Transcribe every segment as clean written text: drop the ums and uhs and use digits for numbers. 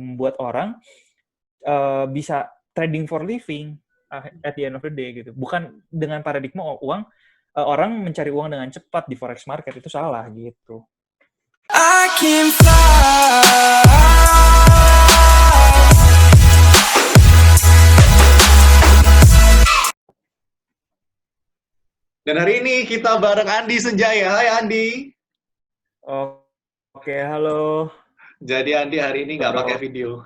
membuat orang bisa trading for living at the end of the day gitu. Bukan dengan paradigma uang orang mencari uang dengan cepat di forex market, itu salah gitu. I can fly. Dan hari ini kita bareng Andi Senjaya. Hai Andi. Oke, halo. Jadi Andi hari ini nggak Bro. pakai video.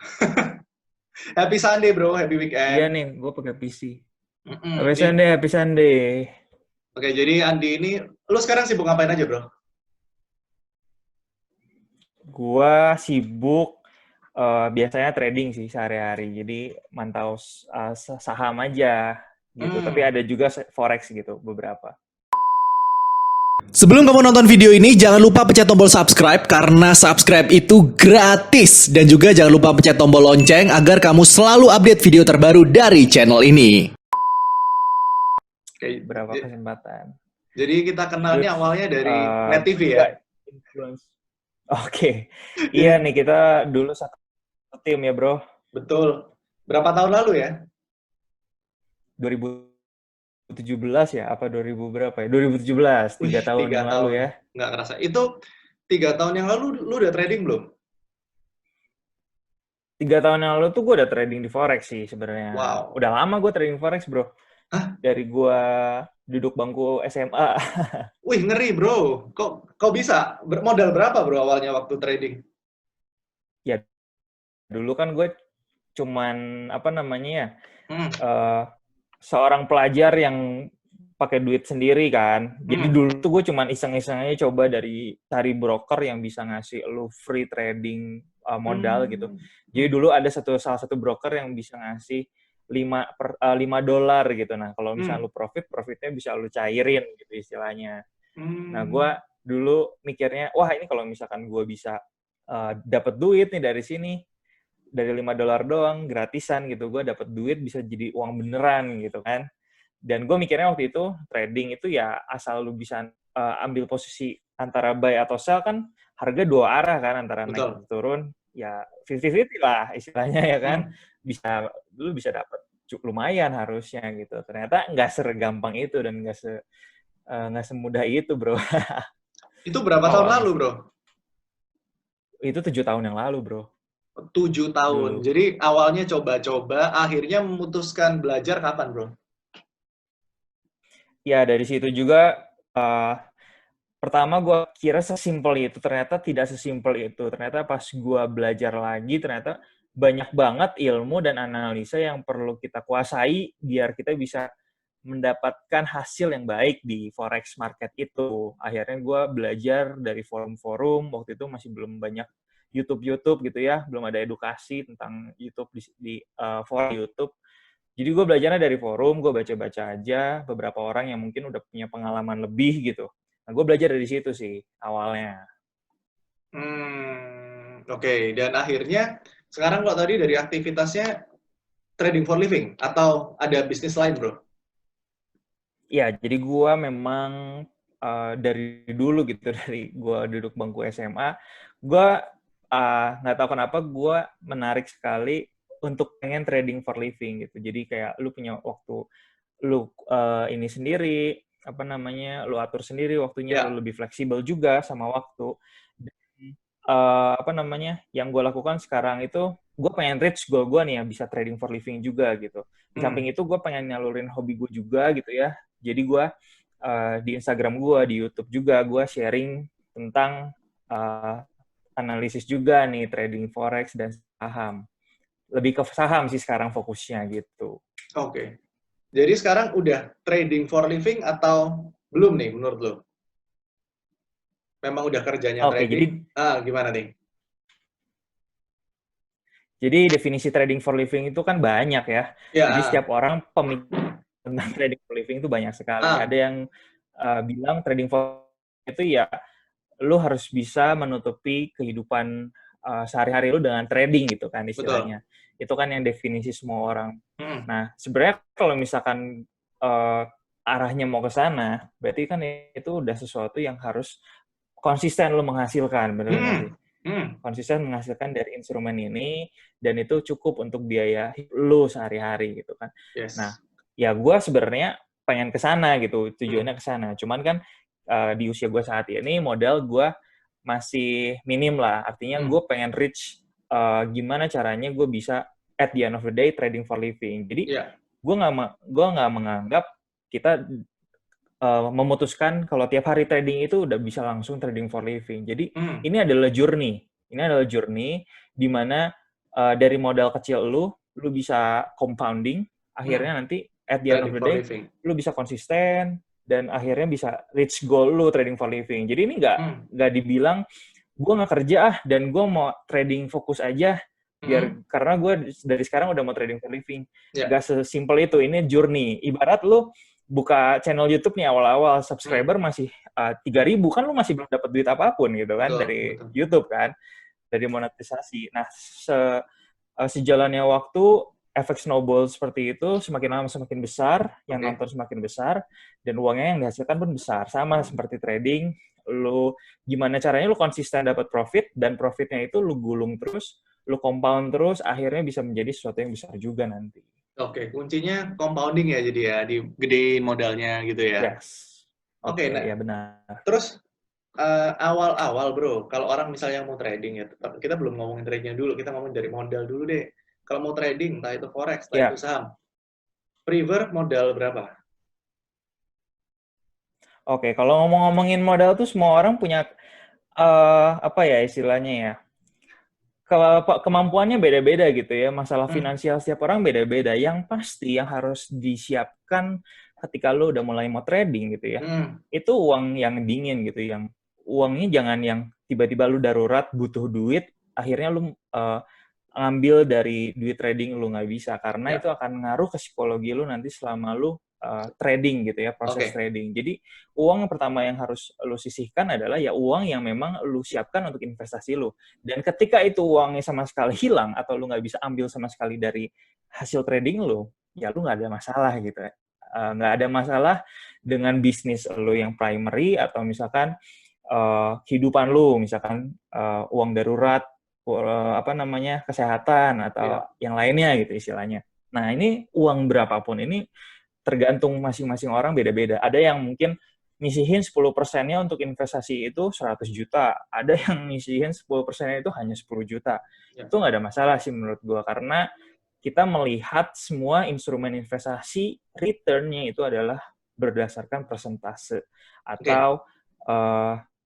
Happy Sunday bro, happy weekend. Iya nih, gue pakai PC. Happy Sunday. Oke, jadi Andi ini, lu sekarang sibuk ngapain aja bro? Gua sibuk biasanya trading sih sehari-hari. Jadi mantau saham aja gitu. Tapi ada juga forex gitu beberapa. Sebelum kamu nonton video ini, jangan lupa pencet tombol subscribe karena subscribe itu gratis. Dan juga jangan lupa pencet tombol lonceng agar kamu selalu update video terbaru dari channel ini. Oke, Berapa kesempatan. Jadi kita kenalnya awalnya dari Net TV ya? Oke. Iya nih, kita dulu satu tim ya bro. Betul. Berapa tahun lalu ya? 2017 ya? Apa 2000 berapa ya? 2017, 3 tahun yang lalu ya. Nggak kerasa. Itu 3 tahun yang lalu lu udah trading belum? 3 tahun yang lalu tuh gue udah trading di forex sih sebenarnya. Wow. Udah lama gue trading forex bro. Hah? Dari gue duduk bangku SMA. Wih ngeri bro. Kok bisa? Modal berapa bro awalnya waktu trading? Ya dulu kan gue cuman apa namanya ya, seorang pelajar yang pakai duit sendiri kan. Jadi dulu tuh gue cuman iseng-iseng aja coba dari cari broker yang bisa ngasih lu free trading modal gitu. Jadi dulu ada salah satu broker yang bisa ngasih $5 gitu. Nah, kalau misalnya lu profitnya bisa lu cairin gitu istilahnya. Nah, gue dulu mikirnya, wah ini kalau misalkan gue bisa dapat duit nih dari sini, dari $5 doang, gratisan gitu, gue dapat duit bisa jadi uang beneran gitu kan. Dan gue mikirnya waktu itu, trading itu ya asal lu bisa ambil posisi antara buy atau sell kan, harga dua arah kan, antara naik atau turun, ya 50-50 lah istilahnya ya kan. Lu bisa dapat lumayan harusnya gitu. Ternyata nggak segampang itu dan nggak semudah itu bro. Itu berapa tahun lalu bro? Itu 7 tahun yang lalu bro. 7 tahun. Dulu. Jadi awalnya coba-coba, akhirnya memutuskan belajar kapan bro? Ya dari situ juga pertama gue kira sesimpel itu, ternyata tidak sesimpel itu. Ternyata pas gue belajar lagi, ternyata banyak banget ilmu dan analisa yang perlu kita kuasai biar kita bisa mendapatkan hasil yang baik di forex market itu. Akhirnya gue belajar dari forum-forum, waktu itu masih belum banyak YouTube gitu ya, belum ada edukasi tentang YouTube di forum YouTube. Jadi gue belajarnya dari forum, gue baca-baca aja beberapa orang yang mungkin udah punya pengalaman lebih gitu. Nah, gue belajar dari situ sih awalnya. Oke. Dan akhirnya sekarang kalau tadi dari aktivitasnya trading for living atau ada bisnis lain, bro? Ya, jadi gue memang dari dulu gitu, dari gue duduk bangku SMA, gue nggak tahu kenapa gue menarik sekali untuk pengen trading for living gitu. Jadi kayak lu punya waktu, lu ini sendiri, apa namanya, lu atur sendiri waktunya, lu lebih fleksibel juga sama waktu. Dan, apa namanya, yang gue lakukan sekarang itu, gue pengen reach goal gue nih yang bisa trading for living juga gitu. Di samping itu gue pengen nyalurin hobi gue juga gitu ya. Jadi gue di Instagram gue, di YouTube juga, gue sharing tentang analisis juga nih, trading forex dan saham. Lebih ke saham sih sekarang fokusnya gitu. Oke. Jadi sekarang udah trading for living atau belum nih menurut lo? Memang udah kerjanya trading? Jadi, gimana nih? Jadi definisi trading for living itu kan banyak ya. Jadi setiap orang pemikiran tentang trading for living itu banyak sekali. Ada yang bilang trading for itu ya lu harus bisa menutupi kehidupan sehari-hari lu dengan trading gitu kan istilahnya. Betul. Itu kan yang definisi semua orang. Nah, sebenarnya kalau misalkan arahnya mau ke sana, berarti kan itu udah sesuatu yang harus konsisten lu menghasilkan, bener nggak sih? Konsisten menghasilkan dari instrumen ini, dan itu cukup untuk biaya lu sehari-hari gitu kan. Yes. Nah, ya gue sebenarnya pengen ke sana gitu, tujuannya ke sana. Cuman kan di usia gue saat ini, modal gue masih minim lah. Artinya gue pengen reach gimana caranya gue bisa at the end of the day trading for living. Jadi gue nggak menganggap kita memutuskan kalau tiap hari trading itu udah bisa langsung trading for living. Jadi ini adalah journey. Ini adalah journey di mana dari modal kecil lu bisa compounding, akhirnya nanti at the end of the day lu bisa konsisten dan akhirnya bisa reach goal lu trading for living. Jadi ini nggak dibilang gue nggak kerja dan gue mau trading fokus aja karena gue dari sekarang udah mau trading for living. Nggak sesimpel itu. Ini journey. Ibarat lu buka channel YouTube nih awal-awal, subscriber masih 3.000, kan lu masih belum dapat duit apapun gitu kan dari YouTube kan, dari monetisasi. Nah, sejalannya waktu, efek snowball seperti itu semakin lama semakin besar, yang nonton semakin besar, dan uangnya yang dihasilkan pun besar. Sama seperti trading, lu gimana caranya lu konsisten dapat profit, dan profitnya itu lu gulung terus, lu compound terus, akhirnya bisa menjadi sesuatu yang besar juga nanti. Oke, kuncinya compounding ya, jadi ya, digedein modalnya gitu ya. Yes. Oke, nah, ya benar. Terus awal-awal bro, kalau orang misalnya mau trading ya, kita belum ngomongin tradingnya dulu, kita ngomongin dari modal dulu deh. Kalau mau trading, entah itu forex, entah itu saham, prefer modal berapa? Oke, kalau ngomongin modal tuh semua orang punya apa ya istilahnya ya, kemampuannya beda-beda gitu ya. Masalah finansial setiap orang beda-beda. Yang pasti yang harus disiapkan ketika lo udah mulai mau trading gitu ya, itu uang yang dingin gitu, yang uangnya jangan yang tiba-tiba lu darurat butuh duit, akhirnya lu ngambil dari duit trading lu, nggak bisa, karena itu akan ngaruh ke psikologi lu nanti selama lu trading gitu ya, proses trading. Jadi uang yang pertama yang harus lu sisihkan adalah ya uang yang memang lu siapkan untuk investasi lu. Dan ketika itu uangnya sama sekali hilang atau lu nggak bisa ambil sama sekali dari hasil trading lu, ya lu nggak ada masalah gitu ya. Nggak ada masalah dengan bisnis lu yang primary, atau misalkan kehidupan lu, misalkan uang darurat, kesehatan atau yang lainnya gitu istilahnya. Nah, ini uang berapapun ini tergantung masing-masing orang beda-beda. Ada yang mungkin nyisihin 10%-nya untuk investasi itu 100 juta. Ada yang nyisihin 10%-nya itu hanya 10 juta. Itu nggak ada masalah sih menurut gua, karena kita melihat semua instrumen investasi return-nya itu adalah berdasarkan persentase atau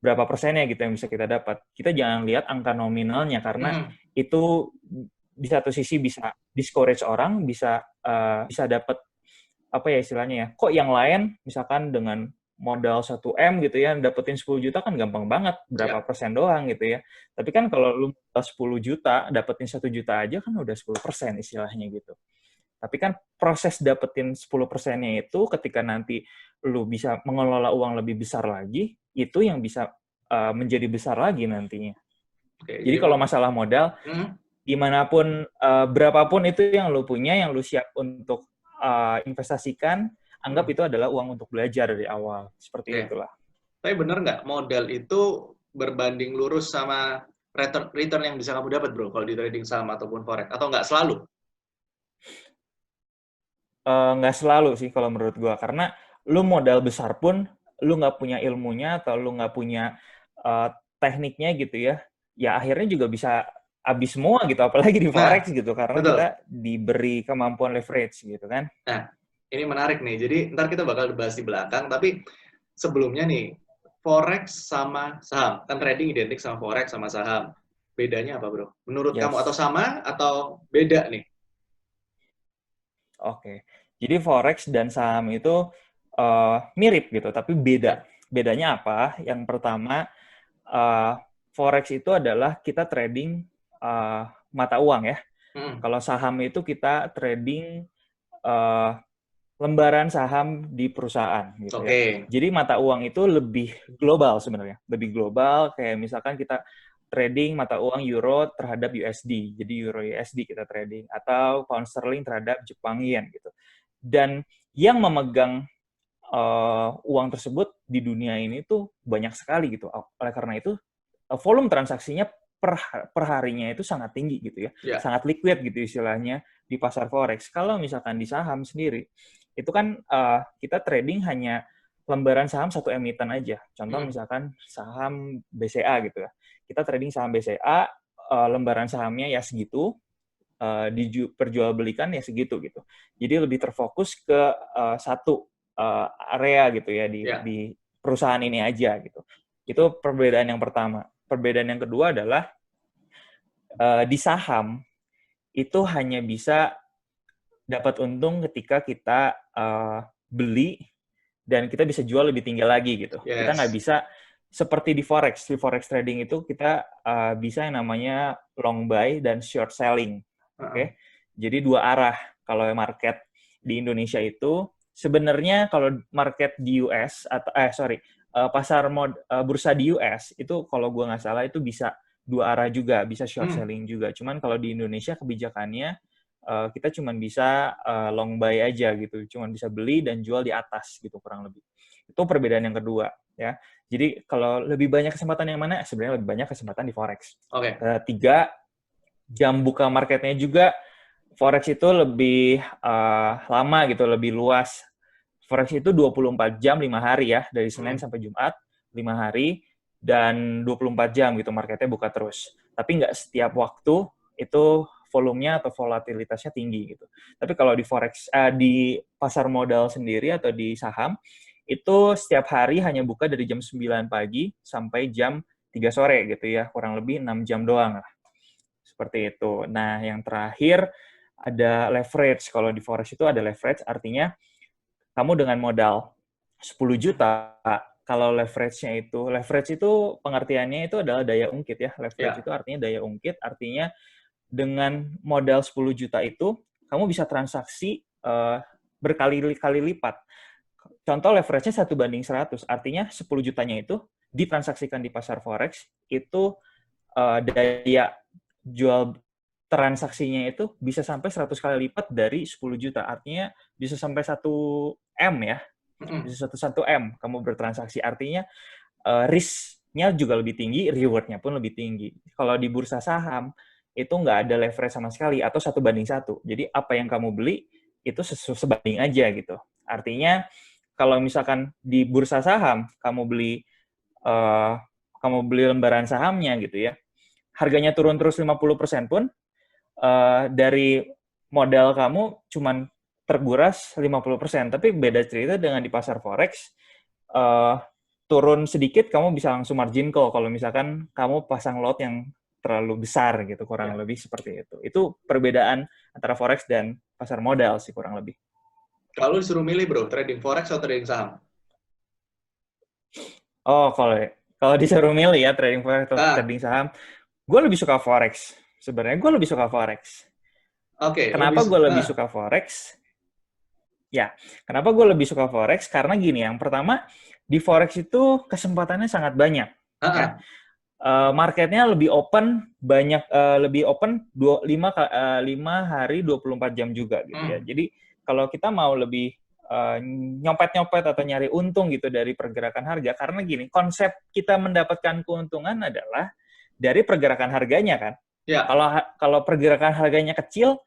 berapa persennya gitu yang bisa kita dapat. Kita jangan lihat angka nominalnya, karena itu di satu sisi bisa discourage orang, bisa dapat apa ya istilahnya ya, kok yang lain misalkan dengan modal 1M gitu ya, dapetin 10 juta kan gampang banget, berapa persen doang gitu ya. Tapi kan kalau lu 10 juta, dapetin 1 juta aja kan udah 10% istilahnya gitu. Tapi kan proses dapetin 10%-nya itu ketika nanti lu bisa mengelola uang lebih besar lagi, itu yang bisa menjadi besar lagi nantinya. Jadi kalau masalah modal, dimanapun, berapapun itu yang lu punya, yang lu siap untuk investasikan, anggap itu adalah uang untuk belajar dari awal. Seperti itulah. Tapi bener nggak modal itu berbanding lurus sama return yang bisa kamu dapat bro, kalau di trading saham ataupun forex, atau nggak selalu? Nggak selalu sih kalau menurut gua, karena lu modal besar pun, lu nggak punya ilmunya atau lu nggak punya tekniknya gitu ya, ya akhirnya juga bisa habis semua gitu, apalagi di forex gitu, karena kita diberi kemampuan leverage gitu kan. Nah, ini menarik nih. Jadi ntar kita bakal bahas di belakang, tapi sebelumnya nih, forex sama saham, kan trading identik sama forex sama saham. Bedanya apa bro? Menurut kamu, atau sama atau beda nih? Oke, jadi forex dan saham itu mirip gitu, tapi beda. Bedanya apa? Yang pertama, forex itu adalah kita trading mata uang ya. Kalau saham itu kita trading lembaran saham di perusahaan gitu ya. Jadi mata uang itu lebih global sebenarnya, lebih global. Kayak misalkan kita trading mata uang euro terhadap USD, jadi euro USD kita trading, atau pound sterling terhadap Jepang yen gitu. Dan yang memegang uang tersebut di dunia ini tuh banyak sekali gitu. Oleh karena itu volume transaksinya per harinya itu sangat tinggi gitu ya, Ya. sangat liquid gitu istilahnya di pasar forex. Kalau misalkan di saham sendiri, itu kan kita trading hanya lembaran saham satu emiten aja. Contoh misalkan saham BCA gitu ya. Kita trading saham BCA, lembaran sahamnya ya segitu, diperjualbelikan ya segitu gitu. Jadi lebih terfokus ke satu area gitu ya di perusahaan ini aja gitu. Itu perbedaan yang pertama. Perbedaan yang kedua adalah di saham itu hanya bisa dapat untung ketika kita beli dan kita bisa jual lebih tinggi lagi gitu. Yes. Kita nggak bisa seperti di forex. Di forex trading itu kita bisa yang namanya long buy dan short selling. Oke. Jadi dua arah. Kalau market di Indonesia itu sebenarnya kalau market di US atau pasar bursa di US itu kalau gue nggak salah itu bisa dua arah juga, bisa short selling juga. Cuman kalau di Indonesia kebijakannya kita cuma bisa long buy aja gitu, cuma bisa beli dan jual di atas gitu kurang lebih. Itu perbedaan yang kedua ya. Jadi kalau lebih banyak kesempatan yang mana? Sebenarnya lebih banyak kesempatan di forex. Oke. Tiga, jam buka marketnya juga forex itu lebih lama gitu, lebih luas. Forex itu 24 jam 5 hari ya, dari Senin sampai Jumat 5 hari dan 24 jam gitu marketnya buka terus. Tapi nggak setiap waktu itu volumenya atau volatilitasnya tinggi gitu. Tapi kalau di forex di pasar modal sendiri atau di saham itu setiap hari hanya buka dari jam 9 pagi sampai jam 3 sore gitu ya, kurang lebih 6 jam doang lah. Seperti itu. Nah, yang terakhir ada leverage. Kalau di forex itu ada leverage, artinya kamu dengan modal 10 juta, kalau leverage itu pengertiannya itu adalah daya ungkit ya. Leverage itu artinya daya ungkit, artinya dengan modal 10 juta itu, kamu bisa transaksi berkali-kali lipat. Contoh leverage-nya 1:100, artinya 10 jutanya itu ditransaksikan di pasar forex, itu daya jual transaksinya itu bisa sampai 100 kali lipat dari 10 juta. Artinya bisa sampai 1M ya. Bisa 1M kamu bertransaksi. Artinya risk-nya juga lebih tinggi, reward-nya pun lebih tinggi. Kalau di bursa saham, itu nggak ada leverage sama sekali, atau 1:1. Jadi apa yang kamu beli, itu sebanding aja gitu. Artinya, kalau misalkan di bursa saham, kamu beli lembaran sahamnya gitu ya, harganya turun terus 50% pun, dari modal kamu cuman terkuras 50%. Tapi beda cerita dengan di pasar forex, turun sedikit kamu bisa langsung margin call kalau misalkan kamu pasang lot yang terlalu besar gitu, kurang lebih seperti itu. Itu perbedaan antara forex dan pasar modal sih kurang lebih. Kalau disuruh milih bro, trading forex atau trading saham? Oh, kalau disuruh milih ya trading forex atau trading saham, gue lebih suka forex. Sebenarnya gue lebih suka forex. Oke. Kenapa gue lebih suka forex? Ya, kenapa gue lebih suka forex? Karena gini, yang pertama di forex itu kesempatannya sangat banyak. Ya. Marketnya lebih open, lebih open 5 hari 24 jam juga gitu ya. Jadi kalau kita mau lebih nyopet-nyopet atau nyari untung gitu dari pergerakan harga, karena gini, konsep kita mendapatkan keuntungan adalah dari pergerakan harganya kan. Ya. Kalau pergerakan harganya kecil,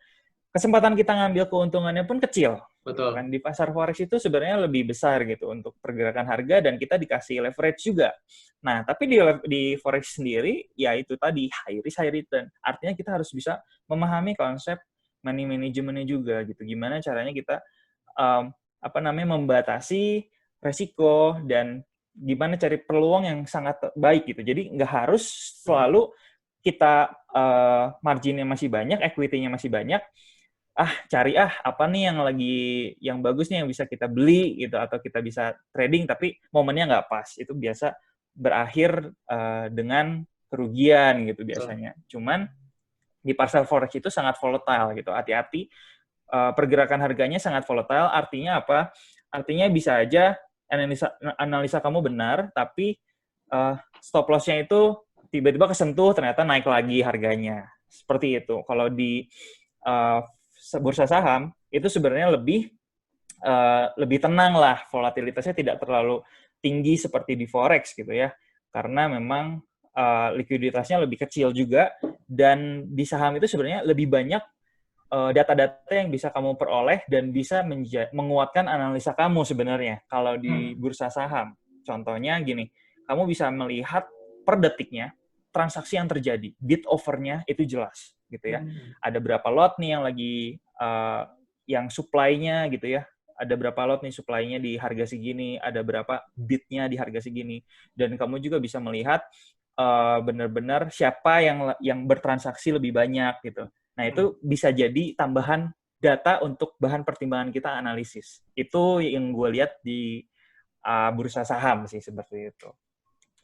kesempatan kita ngambil keuntungannya pun kecil. Betul. Kan di pasar forex itu sebenarnya lebih besar gitu untuk pergerakan harga dan kita dikasih leverage juga. Nah, tapi di forex sendiri ya itu tadi high risk high return. Artinya kita harus bisa memahami konsep money managementnya juga gitu. Gimana caranya kita membatasi resiko dan gimana cari peluang yang sangat baik gitu. Jadi nggak harus selalu kita marginnya masih banyak, equity-nya masih banyak, cari apa nih yang bagus nih yang bisa kita beli gitu atau kita bisa trading tapi momennya nggak pas, itu biasa berakhir dengan kerugian gitu biasanya. Cuman di pasar forex itu sangat volatile gitu, hati-hati, pergerakan harganya sangat volatile. Artinya apa? Artinya bisa aja analisa kamu benar tapi stop loss-nya itu tiba-tiba kesentuh ternyata naik lagi harganya, seperti itu. Kalau di bursa saham itu sebenarnya lebih tenang lah, volatilitasnya tidak terlalu tinggi seperti di forex gitu ya, karena memang likuiditasnya lebih kecil juga, dan di saham itu sebenarnya lebih banyak data-data yang bisa kamu peroleh dan bisa menguatkan analisa kamu sebenarnya kalau di bursa saham. Contohnya gini, kamu bisa melihat per detiknya transaksi yang terjadi, bid over-nya itu jelas gitu ya. Ada berapa lot nih yang lagi yang supply-nya gitu ya. Ada berapa lot nih supply-nya di harga segini, ada berapa bid-nya di harga segini, dan kamu juga bisa melihat benar-benar siapa yang bertransaksi lebih banyak gitu. Nah, itu bisa jadi tambahan data untuk bahan pertimbangan kita analisis. Itu yang gue lihat di bursa saham sih, seperti itu.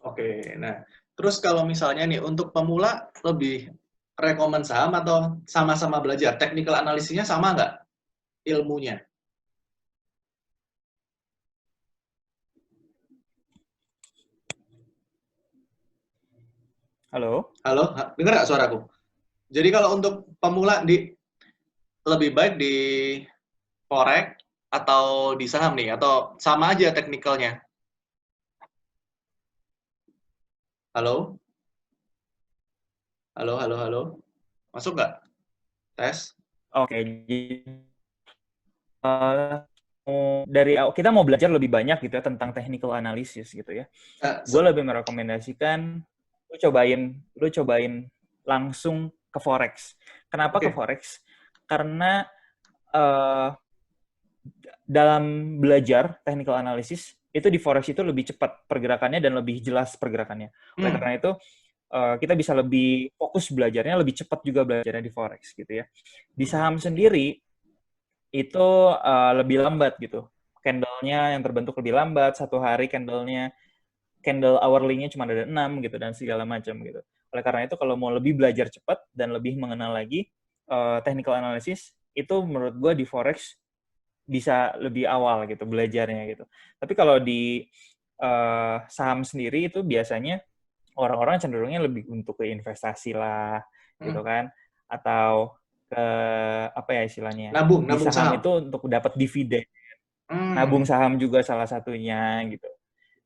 Oke, nah terus kalau misalnya nih untuk pemula lebih rekomen saham atau sama-sama belajar? Technical analisisnya sama nggak ilmunya? Halo? Halo, dengar nggak suaraku? Jadi kalau untuk pemula lebih baik di forex atau di saham nih, atau sama aja teknikalnya? Halo? Halo, halo, halo? Masuk nggak? Tes? Oke, jadi dari kita mau belajar lebih banyak gitu ya tentang technical analysis gitu ya. Gue lebih merekomendasikan lu cobain langsung ke forex. Kenapa ke forex? Karena dalam belajar technical analysis itu di forex itu lebih cepat pergerakannya dan lebih jelas pergerakannya. Oleh karena itu kita bisa lebih fokus belajarnya, lebih cepat juga belajarnya di forex gitu ya. Di saham sendiri itu lebih lambat gitu. Candle-nya yang terbentuk lebih lambat, satu hari candle hourly-nya cuma ada 6 gitu dan segala macam gitu. Oleh karena itu kalau mau lebih belajar cepat dan lebih mengenal lagi technical analysis, itu menurut gue di forex bisa lebih awal gitu belajarnya gitu. Tapi kalau di saham sendiri itu biasanya orang-orang cenderungnya lebih untuk ke investasi lah gitu kan, atau ke apa ya istilahnya, Nabung di saham saham. itu untuk dapat dividen. Nabung saham juga salah satunya gitu.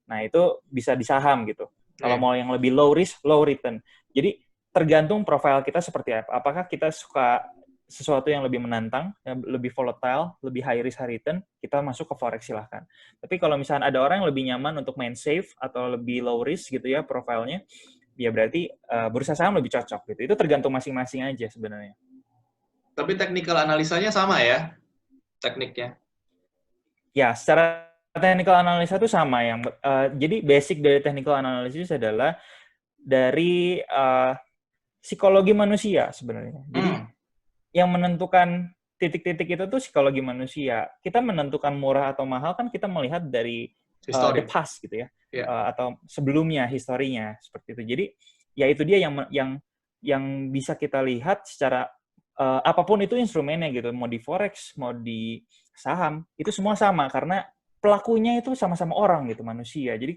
Nah, itu bisa di saham gitu. Kalau mau yang lebih low risk, low return. Jadi tergantung profil kita seperti apa. Apakah kita suka sesuatu yang lebih menantang, yang lebih volatile, lebih high risk high return, kita masuk ke forex silahkan. Tapi kalau misalnya ada orang yang lebih nyaman untuk main safe atau lebih low risk gitu ya profilnya, ya berarti bursa saham lebih cocok gitu. Itu tergantung masing-masing aja sebenarnya. Tapi technical analisanya sama ya tekniknya? Ya, secara technical analisa itu sama yang jadi basic dari technical analysis adalah dari psikologi manusia sebenarnya. Jadi yang menentukan titik-titik itu tuh psikologi manusia. Kita menentukan murah atau mahal kan kita melihat dari the past gitu ya, atau sebelumnya historinya seperti itu. Jadi ya itu dia yang bisa kita lihat secara apapun itu instrumennya gitu, mau di forex, mau di saham, itu semua sama karena pelakunya itu sama-sama orang gitu, manusia. Jadi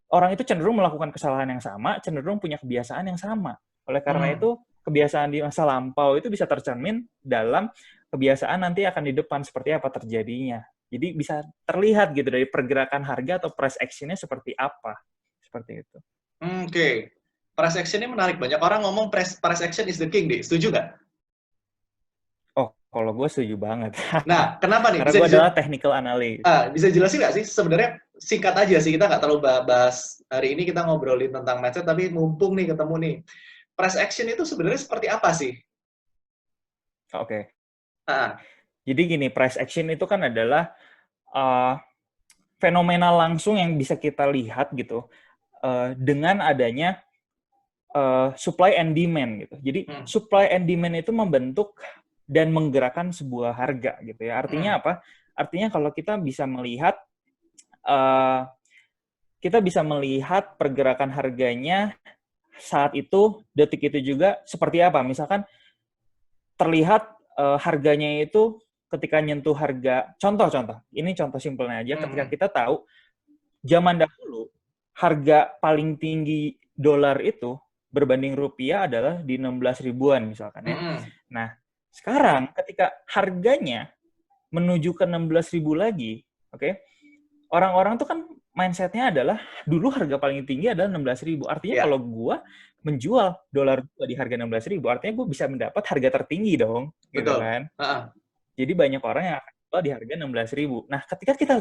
orang itu cenderung melakukan kesalahan yang sama, cenderung punya kebiasaan yang sama. Oleh karena itu, kebiasaan di masa lampau itu bisa tercermin dalam kebiasaan nanti akan di depan seperti apa terjadinya. Jadi bisa terlihat gitu dari pergerakan harga atau price action-nya seperti apa. Seperti itu. Oke. Price action-nya menarik. Banyak orang ngomong price action is the king, deh. Setuju nggak? Oh, kalau gue setuju banget. Nah, kenapa nih? Karena gue adalah technical analyst. Bisa jelasin nggak sih? Sebenarnya singkat aja sih. Kita nggak terlalu bahas hari ini, kita ngobrolin tentang mindset, tapi mumpung nih ketemu nih. Price action itu sebenarnya seperti apa sih? Oke. Jadi gini, price action itu kan adalah fenomena langsung yang bisa kita lihat gitu dengan adanya supply and demand gitu. Jadi supply and demand itu membentuk dan menggerakkan sebuah harga gitu ya. Artinya apa? Artinya kalau kita bisa melihat pergerakan harganya saat itu, detik itu juga seperti apa. Misalkan terlihat harganya itu ketika nyentuh harga, ini contoh simpelnya aja, ketika kita tahu zaman dahulu harga paling tinggi dolar itu berbanding rupiah adalah di 16 ribuan misalkan ya. Nah, sekarang ketika harganya menuju ke 16 ribu lagi, oke, orang-orang tuh kan mindset-nya adalah dulu harga paling tinggi adalah 16.000. Artinya Ya. kalau gue menjual dolar gua di harga 16.000, artinya gue bisa mendapat harga tertinggi dong, gitu Betul. kan. Jadi banyak orang yang akan jual di harga 16.000. Nah, ketika kita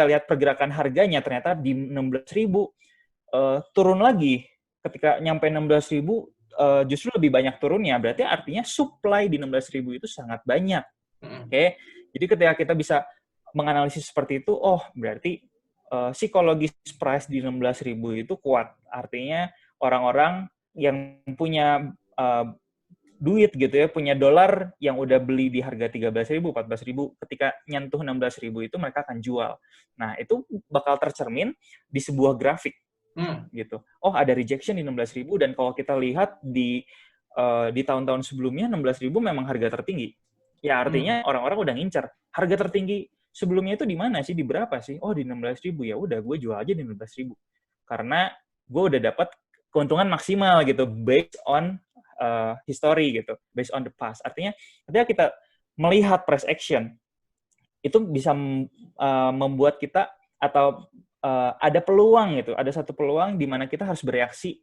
lihat pergerakan harganya ternyata di 16.000 turun lagi. Ketika nyampe 16.000 justru lebih banyak turunnya. Berarti artinya supply di 16.000 itu sangat banyak. Oke. Jadi ketika kita bisa menganalisis seperti itu, oh berarti psikologis price di 16.000 itu kuat. Artinya orang-orang yang punya duit gitu ya, punya dolar yang udah beli di harga 13.000, 14.000, ketika nyentuh 16.000 itu mereka akan jual. Nah, itu bakal tercermin di sebuah grafik gitu. Oh, ada rejection di 16.000 dan kalau kita lihat di tahun-tahun sebelumnya 16.000 memang harga tertinggi. Ya artinya orang-orang udah ngincer. Harga tertinggi sebelumnya itu di mana sih? Di berapa sih? Oh, di 16.000. Ya udah, gue jual aja di 16.000. Karena gue udah dapat keuntungan maksimal gitu based on history gitu, based on the past. Artinya ketika kita melihat price action itu bisa membuat kita atau ada peluang gitu, ada satu peluang di mana kita harus bereaksi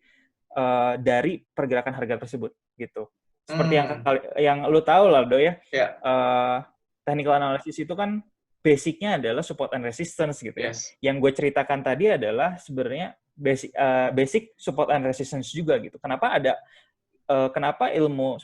dari pergerakan harga tersebut gitu. Seperti yang lu tahu lah, Do ya. Yeah. Technical analysis itu kan basicnya adalah support and resistance gitu ya. Yes. Yang gue ceritakan tadi adalah sebenarnya basic support and resistance juga gitu. Kenapa ilmu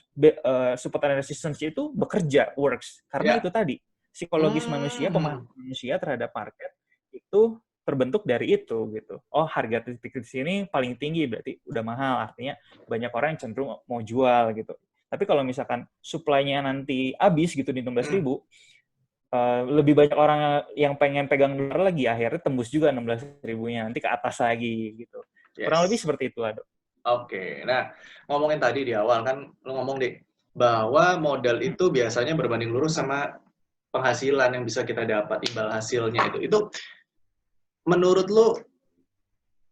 support and resistance itu bekerja, works? Karena itu tadi, psikologis manusia, pemahaman manusia terhadap market itu terbentuk dari itu gitu. Oh, harga titik di sini paling tinggi berarti udah mahal, artinya banyak orang yang cenderung mau jual gitu. Tapi kalau misalkan supply-nya nanti habis gitu di 16.000, lebih banyak orang yang pengen pegang dolar lagi, akhirnya tembus juga 16.000-nya, nanti ke atas lagi gitu. Yes. Kurang lebih seperti itu, Ado. Oke, nah ngomongin tadi di awal kan, lu ngomong deh, bahwa modal itu biasanya berbanding lurus sama penghasilan yang bisa kita dapat, imbal hasilnya itu. Itu menurut lu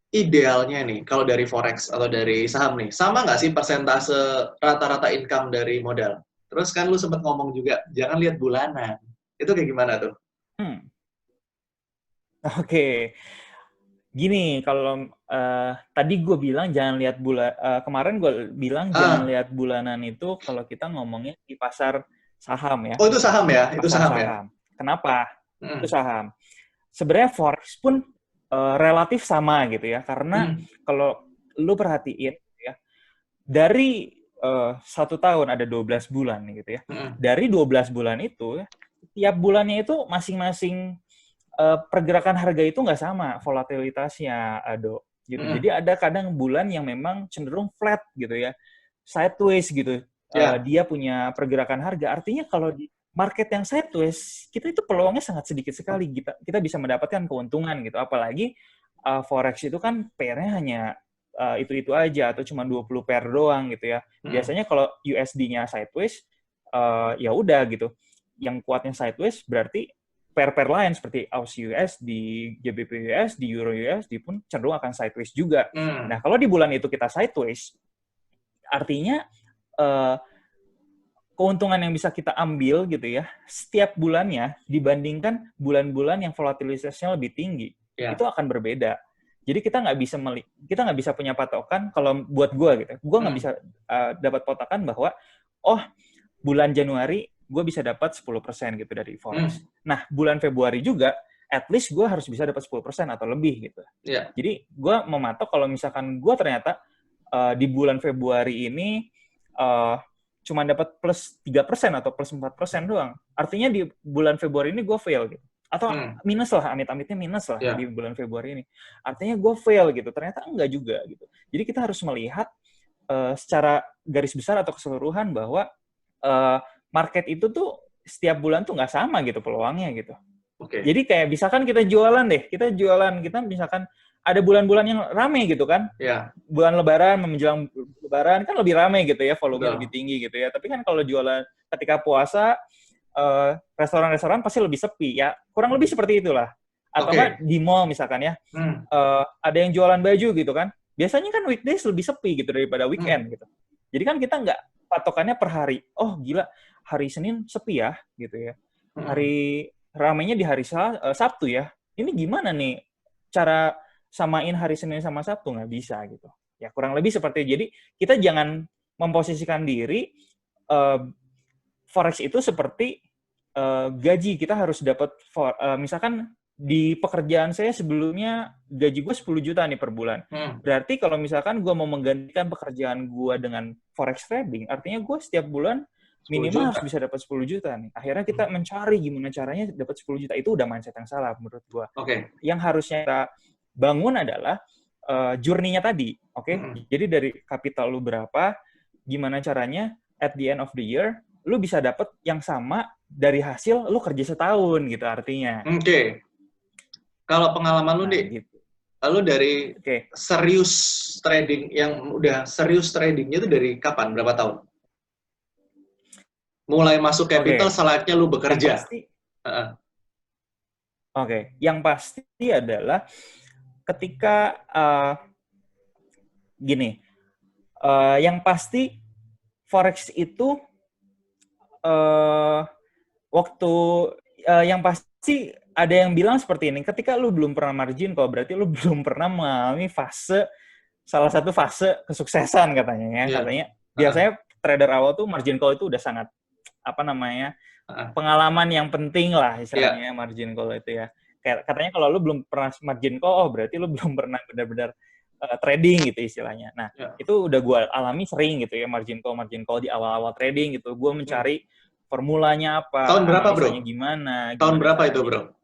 idealnya nih, kalau dari forex atau dari saham nih, sama nggak sih persentase rata-rata income dari modal? Terus kan lu sempat ngomong juga, jangan lihat bulanan. Itu kayak gimana tuh? Oke. Gini, kalau tadi gue bilang jangan lihat kemarin gue bilang jangan lihat bulanan itu kalau kita ngomongnya di pasar saham ya. Oh, itu saham ya? Itu pasar saham ya? Kenapa? Itu saham. Sebenarnya forex pun relatif sama gitu ya, karena kalau lu perhatiin ya, dari 1 tahun ada 12 bulan gitu ya. Dari 12 bulan itu, tiap bulannya itu masing-masing pergerakan harga itu nggak sama volatilitasnya, Ado. Gitu. Jadi ada kadang bulan yang memang cenderung flat gitu ya, sideways gitu. Dia punya pergerakan harga. Artinya kalau di market yang sideways, kita itu peluangnya sangat sedikit sekali. Kita bisa mendapatkan keuntungan gitu. Apalagi forex itu kan pair-nya hanya itu-itu aja atau cuma 20 pair doang gitu ya. Biasanya kalau USD-nya sideways, ya udah gitu. Yang kuatnya sideways berarti pair-pair lain seperti Aussie USD, GBP USD, Euro USD pun cenderung akan sideways juga. Nah, kalau di bulan itu kita sideways, artinya keuntungan yang bisa kita ambil gitu ya, setiap bulannya dibandingkan bulan-bulan yang volatilitasnya lebih tinggi, itu akan berbeda. Jadi kita nggak bisa punya patokan. Kalau buat gue gitu, gue nggak bisa dapat patokan bahwa bulan Januari gue bisa dapat 10% gitu dari forex. Nah, bulan Februari juga, at least gue harus bisa dapat 10% atau lebih gitu. Jadi gue mematok kalau misalkan gue ternyata di bulan Februari ini cuma dapat plus 3% atau plus 4% doang. Artinya di bulan Februari ini gue fail gitu. Atau minus lah, amit-amitnya minus lah di bulan Februari ini. Artinya gue fail gitu. Ternyata enggak juga gitu. Jadi kita harus melihat secara garis besar atau keseluruhan bahwa market itu tuh setiap bulan tuh nggak sama gitu peluangnya gitu. Jadi kayak misalkan kita jualan, kita misalkan ada bulan-bulan yang rame gitu kan. Bulan Lebaran, menjelang Lebaran kan lebih rame gitu ya, volume lebih tinggi gitu ya. Tapi kan kalau jualan ketika puasa, restoran-restoran pasti lebih sepi ya. Kurang lebih seperti itulah. Atau kan di mall misalkan ya, ada yang jualan baju gitu kan. Biasanya kan weekdays lebih sepi gitu daripada weekend gitu. Jadi kan kita nggak patokannya per hari. Oh gila, hari Senin sepi ya gitu ya. Hari ramainya di hari Sabtu ya. ini gimana nih cara samain hari Senin sama Sabtu? Nggak bisa gitu. Ya kurang lebih seperti itu. Jadi kita jangan memposisikan diri forex itu seperti gaji. Kita harus dapat misalkan di pekerjaan saya sebelumnya gaji gue 10 juta nih per bulan. Berarti kalau misalkan gue mau menggantikan pekerjaan gue dengan forex trading, artinya gue setiap bulan minimal harus bisa dapat 10 juta nih. Akhirnya kita mencari gimana caranya dapat 10 juta. Itu udah mindset yang salah menurut gue. Yang harusnya kita bangun adalah journey-nya tadi. Jadi dari kapital lu berapa, gimana caranya at the end of the year lu bisa dapat yang sama dari hasil lu kerja setahun gitu artinya. Kalau pengalaman lu nih, gitu. Lu dari serius trading yang udah serius tradingnya itu dari kapan? Berapa tahun? Mulai masuk capital saatnya lu bekerja. Yang pasti adalah ketika yang pasti forex itu waktu yang pasti ada yang bilang seperti ini, ketika lu belum pernah margin call, berarti lu belum pernah mengalami salah satu fase kesuksesan katanya ya. Katanya biasanya trader awal tuh margin call itu udah sangat pengalaman yang penting lah istilahnya margin call itu ya. Katanya kalau lu belum pernah margin call, berarti lu belum pernah benar-benar trading gitu istilahnya. Nah, itu udah gue alami sering gitu ya, margin call di awal-awal trading gitu. Gue mencari formulanya apa, tahun berapa bro? Gimana Berapa itu bro?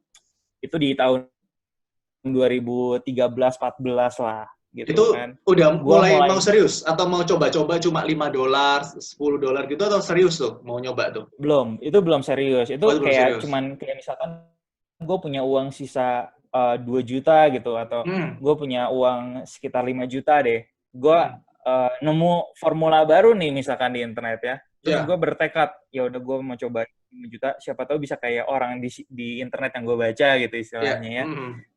Itu di tahun 2013-14 lah. Gitu itu kan. Udah mulai mau serius atau mau coba-coba cuma $5, $10 gitu atau serius tuh mau nyoba tuh? Belum, itu belum serius. Itu kayak cuman kayak misalkan gue punya uang sisa 2 juta gitu atau gue punya uang sekitar 5 juta deh. Gue nemu formula baru nih misalkan di internet ya. Terus gue bertekad, ya udah gue mau coba 5 juta, siapa tahu bisa kayak orang di internet yang gue baca gitu istilahnya ya.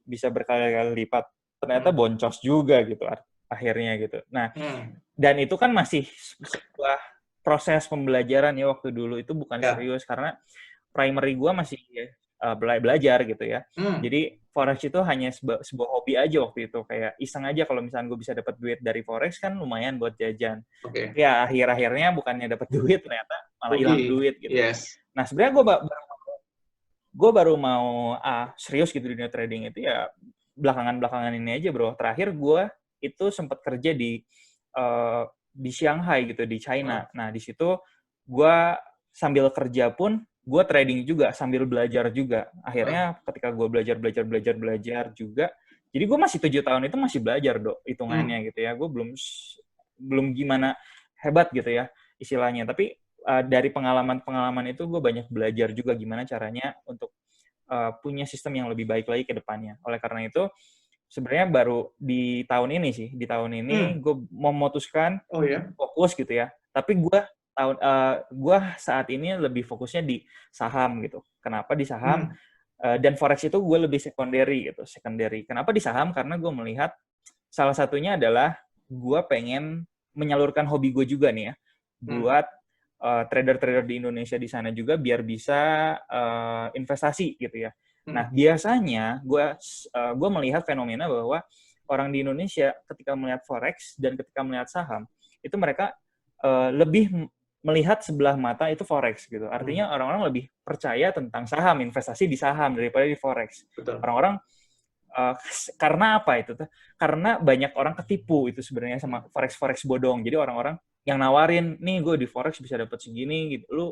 Bisa berkali-kali lipat. Ternyata boncos juga gitu akhirnya gitu. Nah, dan itu kan masih sebuah proses pembelajaran ya waktu dulu, itu bukan serius karena primary gue masih belajar gitu ya. Jadi forex itu hanya sebuah hobi aja waktu itu, kayak iseng aja kalau misalnya gue bisa dapat duit dari forex kan lumayan buat jajan. Ya akhir-akhirnya bukannya dapat duit ternyata malah hilang duit gitu. Nah sebenarnya gue baru mau serius gitu di dunia trading itu ya belakangan ini aja bro. Terakhir gue itu sempat kerja di Shanghai gitu, di China. Nah di situ gue sambil kerja pun gue trading juga sambil belajar juga. Akhirnya ketika gue belajar juga, jadi gue masih 7 tahun itu masih belajar hitungannya gitu ya. Gue belum gimana hebat gitu ya istilahnya. Tapi dari pengalaman itu gue banyak belajar juga gimana caranya untuk punya sistem yang lebih baik lagi ke depannya. Oleh karena itu, sebenarnya baru di tahun ini gue memutuskan fokus gitu ya. Tapi gue saat ini lebih fokusnya di saham gitu. Kenapa di saham? Dan forex itu gue lebih secondary. Kenapa di saham? Karena gue melihat salah satunya adalah gue pengen menyalurkan hobi gue juga nih ya, buat trader-trader di Indonesia di sana juga biar bisa investasi gitu ya. Nah biasanya gue melihat fenomena bahwa orang di Indonesia ketika melihat forex dan ketika melihat saham itu mereka lebih melihat sebelah mata itu forex gitu. Artinya orang-orang lebih percaya tentang saham, investasi di saham daripada di forex. Orang-orang karena apa itu? Karena banyak orang ketipu itu sebenarnya sama forex bodong. Jadi orang-orang yang nawarin, nih gue di forex bisa dapat segini gitu. Lu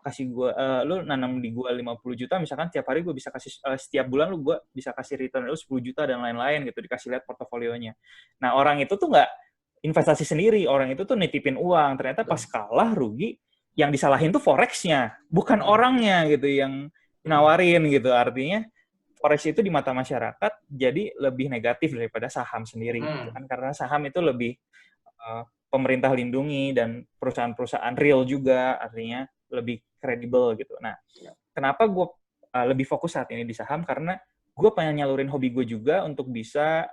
kasih gue, lu nanam di gue 50 juta, misalkan tiap hari gue bisa kasih, setiap bulan gue bisa kasih return lu 10 juta dan lain-lain gitu, dikasih lihat portofolionya. Nah orang itu tuh nggak investasi sendiri, orang itu tuh nitipin uang. Ternyata pas kalah rugi, yang disalahin tuh forexnya, bukan orangnya gitu yang nawarin gitu. Artinya forex itu di mata masyarakat jadi lebih negatif daripada saham sendiri gitu kan, karena saham itu lebih pemerintah lindungi dan perusahaan-perusahaan real juga, artinya lebih kredibel gitu. Nah, kenapa gue lebih fokus saat ini di saham? Karena gue pengen nyalurin hobi gue juga untuk bisa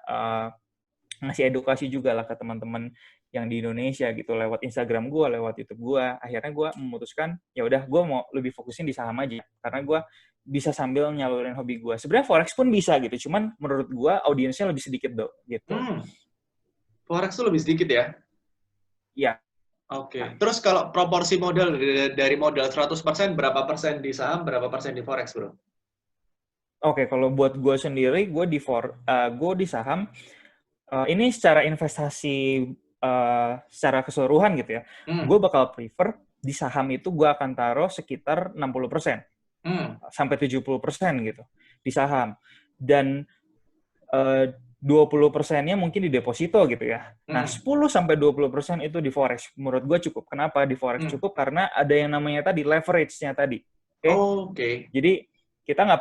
ngasih edukasi juga lah ke teman-teman yang di Indonesia gitu lewat Instagram gue, lewat YouTube gue. Akhirnya gue memutuskan ya udah gue mau lebih fokusin di saham aja karena gue bisa sambil nyalurin hobi gue. Sebenarnya forex pun bisa gitu, cuman menurut gue audiensnya lebih sedikit gitu. Forex tuh lebih sedikit ya? Iya. Oke. Terus kalau proporsi modal dari modal 100% berapa persen di saham, berapa persen di forex, bro? Oke, kalau buat gue sendiri, gue di saham. Ini secara investasi secara keseluruhan gitu ya. Gue bakal prefer di saham itu gue akan taruh sekitar 60% sampai 70% gitu di saham. Dan 20%-nya mungkin di deposito gitu ya. Nah, 10 sampai 20% itu di forex. Menurut gue cukup. Kenapa di forex cukup? Karena ada yang namanya tadi leverage-nya tadi. Oke. Jadi kita nggak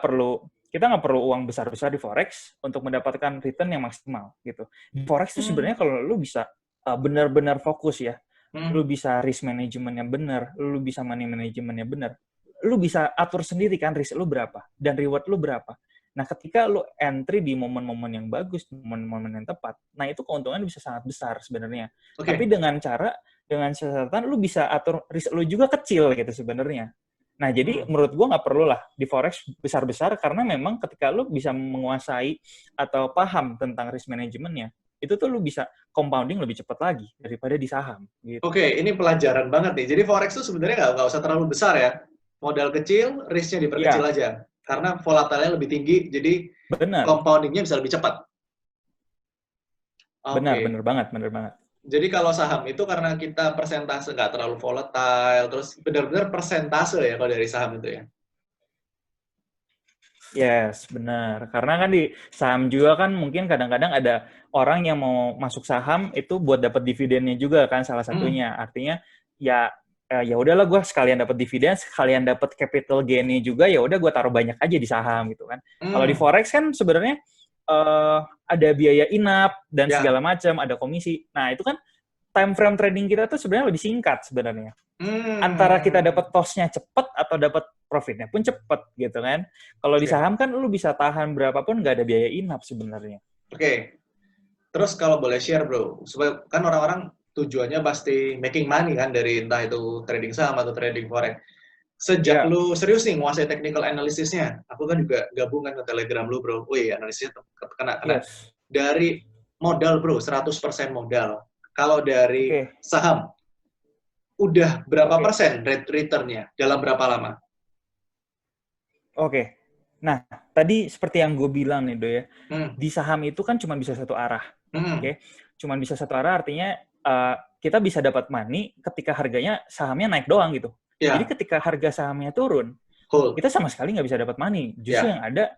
perlu uang besar-besar di forex untuk mendapatkan return yang maksimal gitu. Di forex itu sebenarnya kalau lu bisa benar-benar fokus ya, lu bisa risk manajemennya benar, lu bisa money manajemennya benar, lu bisa atur sendiri kan risk lu berapa dan reward lu berapa. Nah, ketika lu entry di momen-momen yang bagus, momen-momen yang tepat, nah itu keuntungan bisa sangat besar sebenarnya. Tapi dengan catatan lu bisa atur risk lu juga kecil gitu sebenarnya. Nah, jadi menurut gue nggak perlu lah di forex besar-besar karena memang ketika lu bisa menguasai atau paham tentang risk manajemennya, itu tuh lu bisa compounding lebih cepat lagi daripada di saham. Gitu. Oke, ini pelajaran banget nih. Jadi forex tuh sebenarnya nggak usah terlalu besar ya. Modal kecil, risk-nya diperkecil aja. Karena volatilnya lebih tinggi, jadi compounding-nya bisa lebih cepat. Benar banget. Jadi kalau saham itu karena kita persentase nggak terlalu volatile, terus benar-benar persentase ya kalau dari saham itu ya? Yes, benar. Karena kan di saham juga kan mungkin kadang-kadang ada orang yang mau masuk saham itu buat dapat dividennya juga kan salah satunya. Artinya ya udahlah gue sekalian dapat dividen, sekalian dapat capital gain-nya juga, ya udah gue taruh banyak aja di saham gitu kan. Kalau di forex kan sebenarnya ada biaya inap dan segala macam, ada komisi. Nah, itu kan time frame trading kita tuh sebenarnya lebih singkat sebenarnya. Antara kita dapat toss-nya cepat atau dapat profitnya pun cepat gitu kan. Kalau di saham kan lu bisa tahan berapapun nggak ada biaya inap sebenarnya. Oke. Terus kalau boleh share bro, supaya kan orang-orang tujuannya pasti making money kan dari entah itu trading saham atau trading forex. Sejak lu serius nih nguasai technical analysisnya, aku kan juga gabungan ke Telegram lu bro. Wih, analisisnya kena. Yes. Dari modal bro, 100% modal. Kalau dari saham, udah berapa persen rate return-nya? Dalam berapa lama? Oke. Nah, tadi seperti yang gue bilang nih, Do ya. Di saham itu kan cuma bisa satu arah. Oke. Cuma bisa satu arah artinya kita bisa dapat money ketika harganya sahamnya naik doang gitu. Jadi ketika harga sahamnya turun, kita sama sekali nggak bisa dapat money. Justru yang ada,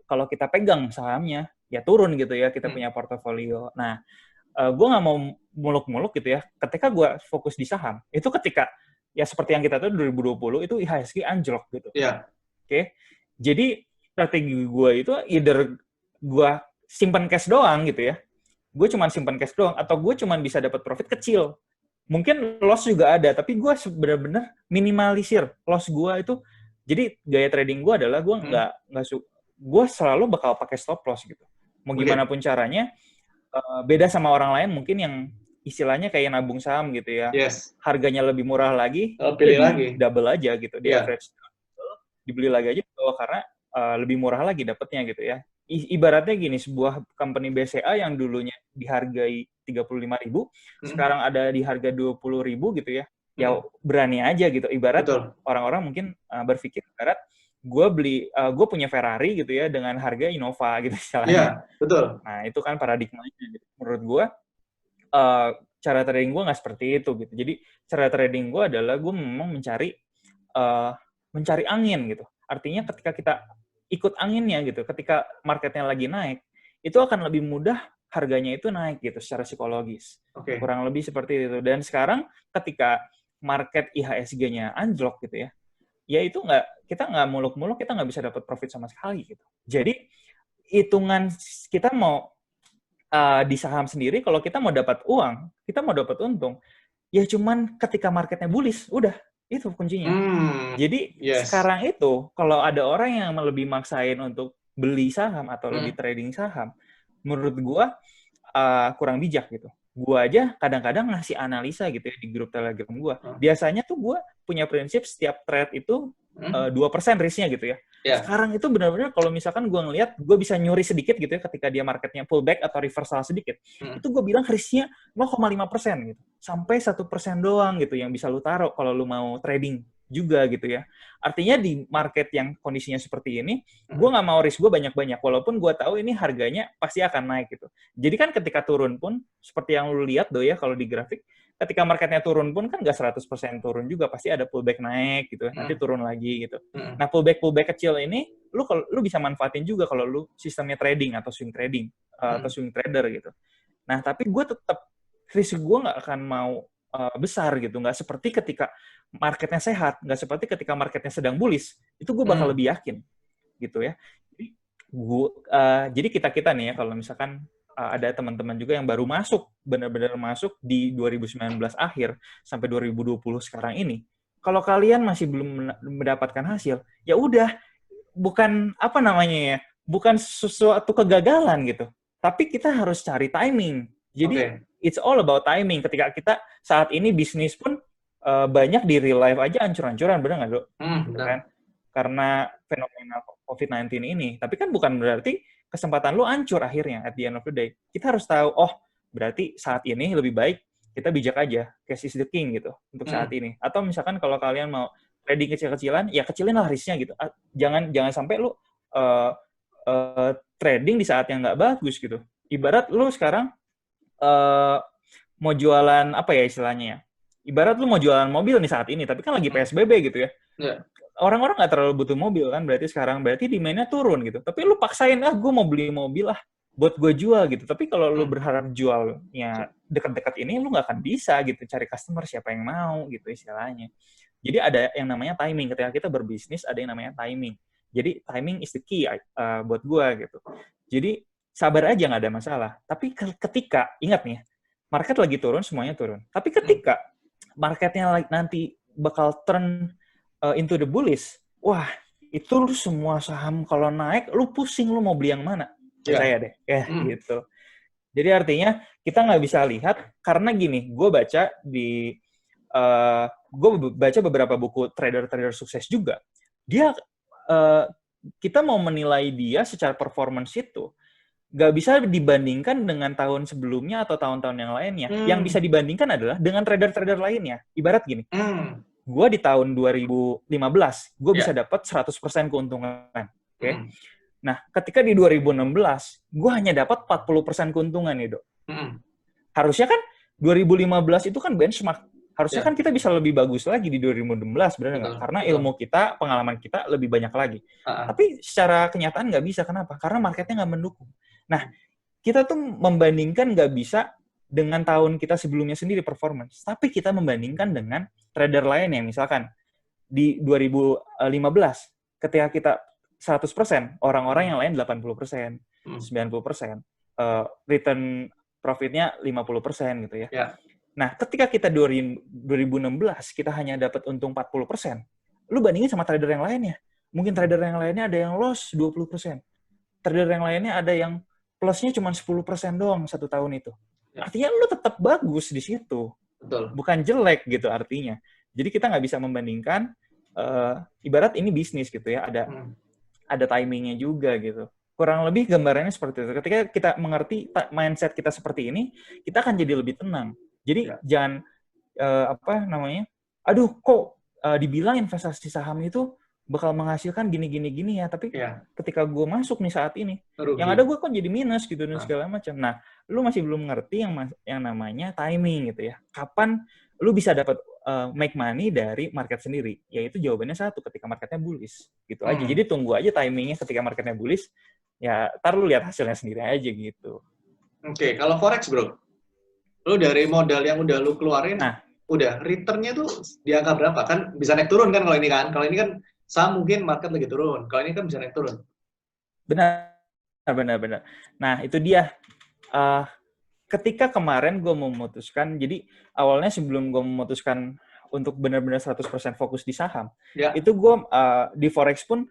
kalau kita pegang sahamnya, ya turun gitu ya, kita punya portofolio. Nah, gue nggak mau muluk-muluk gitu ya. Ketika gue fokus di saham, itu ketika, ya seperti yang kita tahu 2020, itu IHSG anjlok gitu. Oke. Jadi, strategi gue itu either gue simpan cash doang gitu ya. Gue cuma simpan cash doang, atau gue cuma bisa dapat profit kecil. Mungkin loss juga ada, tapi gue benar-benar minimalisir loss gue itu. Jadi gaya trading gue adalah gue gue selalu bakal pakai stop loss gitu. Mau gimana pun caranya, beda sama orang lain mungkin yang istilahnya kayak nabung saham gitu ya. Harganya lebih murah lagi, pilih lagi double aja gitu di average. Dibeli lagi aja karena lebih murah lagi dapatnya gitu ya. Ibaratnya gini, sebuah company BCA yang dulunya dihargai 35.000, sekarang ada di harga 20.000 gitu ya. Ya berani aja gitu. Ibarat orang-orang mungkin berpikir ibarat gue punya Ferrari gitu ya dengan harga Innova gitu istilahnya. Betul. Nah, itu kan paradigmanya. Menurut gue cara trading gue nggak seperti itu gitu. Jadi cara trading gue adalah gue memang mencari angin gitu. Artinya ketika kita ikut anginnya gitu, ketika marketnya lagi naik, itu akan lebih mudah harganya itu naik gitu secara psikologis. Kurang lebih seperti itu. Dan sekarang ketika market IHSG-nya anjlok gitu ya, ya itu kita nggak muluk-muluk, kita nggak bisa dapat profit sama sekali gitu. Jadi hitungan kita mau di saham sendiri, kalau kita mau dapat uang, kita mau dapat untung, ya cuman ketika marketnya bullish, udah. Itu kuncinya. Jadi sekarang itu kalau ada orang yang lebih maksain untuk beli saham atau lebih trading saham, menurut gua kurang bijak gitu. Gue aja kadang-kadang ngasih analisa gitu ya di grup Telegram gue. Biasanya tuh gue punya prinsip setiap trade itu 2% risknya gitu ya. Sekarang itu benar-benar kalau misalkan gue ngelihat gue bisa nyuri sedikit gitu ya ketika dia marketnya pullback atau reversal sedikit. Itu gue bilang risknya 0,5% gitu. Sampai 1% doang gitu yang bisa lu taruh kalau lu mau trading juga gitu ya. Artinya di market yang kondisinya seperti ini, gue nggak mau risk gue banyak-banyak. Walaupun gue tahu ini harganya pasti akan naik gitu. Jadi kan ketika turun pun, seperti yang lu lihat ya kalau di grafik, ketika marketnya turun pun kan nggak 100% turun juga. Pasti ada pullback naik gitu. Nanti turun lagi gitu. Nah pullback kecil ini, lu bisa manfaatin juga kalau lu sistemnya trading atau swing trading. Atau swing trader gitu. Nah tapi gue tetap, risk gue nggak akan mau besar gitu, nggak seperti ketika marketnya sehat, nggak seperti ketika marketnya sedang bullish, itu gue bakal lebih yakin gitu ya. Jadi kita nih ya kalau misalkan ada teman-teman juga yang baru masuk, benar-benar masuk di 2019 akhir sampai 2020 sekarang ini, kalau kalian masih belum mendapatkan hasil, ya udah, bukan apa namanya ya, bukan sesuatu kegagalan gitu, tapi kita harus cari timing. Jadi it's all about timing. Ketika kita saat ini bisnis pun banyak di real life aja ancur-ancuran, benar nggak, Dok? Gitu kan? Karena fenomena COVID-19 ini. Tapi kan bukan berarti kesempatan lu ancur akhirnya at the end of the day. Kita harus tahu, oh berarti saat ini lebih baik kita bijak aja, cash is the king gitu untuk saat ini. Atau misalkan kalau kalian mau trading kecil-kecilan, ya kecilin lah risknya gitu. Jangan sampai lu trading di saat yang nggak bagus gitu. Ibarat lu sekarang mau jualan apa ya istilahnya ya? Ibarat lu mau jualan mobil nih saat ini, tapi kan lagi PSBB gitu ya. Orang-orang nggak terlalu butuh mobil kan, berarti demand-nya turun gitu. Tapi lu paksain, gue mau beli mobil lah, buat gue jual gitu. Tapi kalau lu berharap jualnya dekat-dekat ini, lu nggak akan bisa gitu, cari customer siapa yang mau gitu istilahnya. Jadi ada yang namanya timing. Ketika kita berbisnis, ada yang namanya timing. Jadi timing is the key buat gue gitu. Jadi sabar aja, nggak ada masalah. Tapi ketika, ingat nih, market lagi turun, semuanya turun. Tapi ketika marketnya nanti bakal turn into the bullish, wah, itu lu semua saham kalau naik, lu pusing lu mau beli yang mana. Percaya deh. Gitu. Jadi artinya, kita nggak bisa lihat, karena gini, gue baca beberapa buku trader-trader sukses juga. Kita mau menilai dia secara performance itu, nggak bisa dibandingkan dengan tahun sebelumnya atau tahun-tahun yang lainnya. Yang bisa dibandingkan adalah dengan trader-trader lainnya. Ibarat gini, gue di tahun 2015, gue bisa dapat 100% keuntungan. Nah, ketika di 2016, gue hanya dapat 40% keuntungan nih, Dok. Harusnya kan 2015 itu kan benchmark. Harusnya kan kita bisa lebih bagus lagi di 2016, benar nggak? Karena ilmu kita, pengalaman kita lebih banyak lagi. Tapi secara kenyataan nggak bisa. Kenapa? Karena marketnya nggak mendukung. Nah, kita tuh membandingkan nggak bisa dengan tahun kita sebelumnya sendiri performance. Tapi kita membandingkan dengan trader lain yang misalkan di 2015, ketika kita 100%, orang-orang yang lain 80%, 90%, return profitnya 50% gitu ya. Nah, ketika kita 2016, kita hanya dapat untung 40%, lu bandingin sama trader yang lainnya. Mungkin trader yang lainnya ada yang loss 20%. Trader yang lainnya ada yang plusnya cuma 10% doang satu tahun itu. Artinya lu tetap bagus di situ. Betul. Bukan jelek gitu artinya. Jadi kita nggak bisa membandingkan, ibarat ini bisnis gitu ya, ada timingnya juga gitu. Kurang lebih gambarannya seperti itu. Ketika kita mengerti mindset kita seperti ini, kita akan jadi lebih tenang. Jadi jangan aduh kok dibilang investasi saham itu bakal menghasilkan gini ya, tapi ketika gue masuk nih saat ini, yang ada gue kok jadi minus gitu dan segala macam. Nah, lu masih belum ngerti yang namanya timing gitu ya. Kapan lu bisa dapat make money dari market sendiri? Yaitu jawabannya satu, ketika marketnya bullish gitu aja. Jadi tunggu aja timingnya ketika marketnya bullish, ya ntar lu lihat hasilnya sendiri aja gitu. Oke, kalau forex bro, lu dari modal yang udah lu keluarin, udah returnnya tuh di angka berapa? Kan bisa naik turun kan kalau ini kan? Kalau ini kan saham mungkin market lagi turun. Kalau ini kan bisa naik turun. Benar. Nah, itu dia. Ketika kemarin gue memutuskan, jadi awalnya sebelum gue memutuskan untuk benar-benar 100% fokus di saham, itu gue di forex pun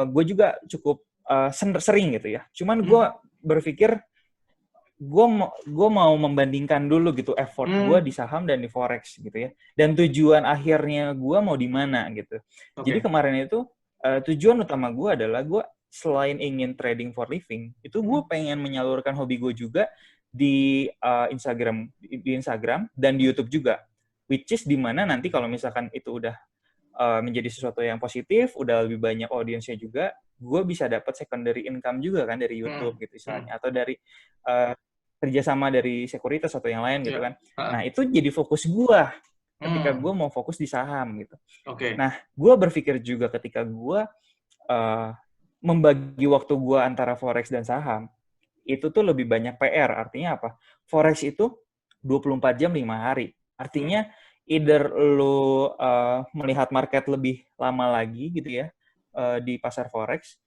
gue juga cukup sering gitu ya. Cuman gue berpikir gue mau membandingkan dulu gitu effort gue di saham dan di forex gitu ya. Dan tujuan akhirnya gue mau di mana gitu. Jadi kemarin itu tujuan utama gue adalah gue selain ingin trading for living, itu gue pengen menyalurkan hobi gue juga di Instagram dan di YouTube juga. Which is di mana nanti kalau misalkan itu udah menjadi sesuatu yang positif, udah lebih banyak audiensnya juga, gue bisa dapat secondary income juga kan dari YouTube gitu istilahnya, atau dari kerjasama dari sekuritas atau yang lain gitu kan. Nah itu jadi fokus gue ketika gue mau fokus di saham gitu. Nah gue berpikir juga ketika gue membagi waktu gue antara forex dan saham, itu tuh lebih banyak PR. Artinya apa? Forex itu 24 jam 5 hari. Artinya either lu melihat market lebih lama lagi gitu ya di pasar forex,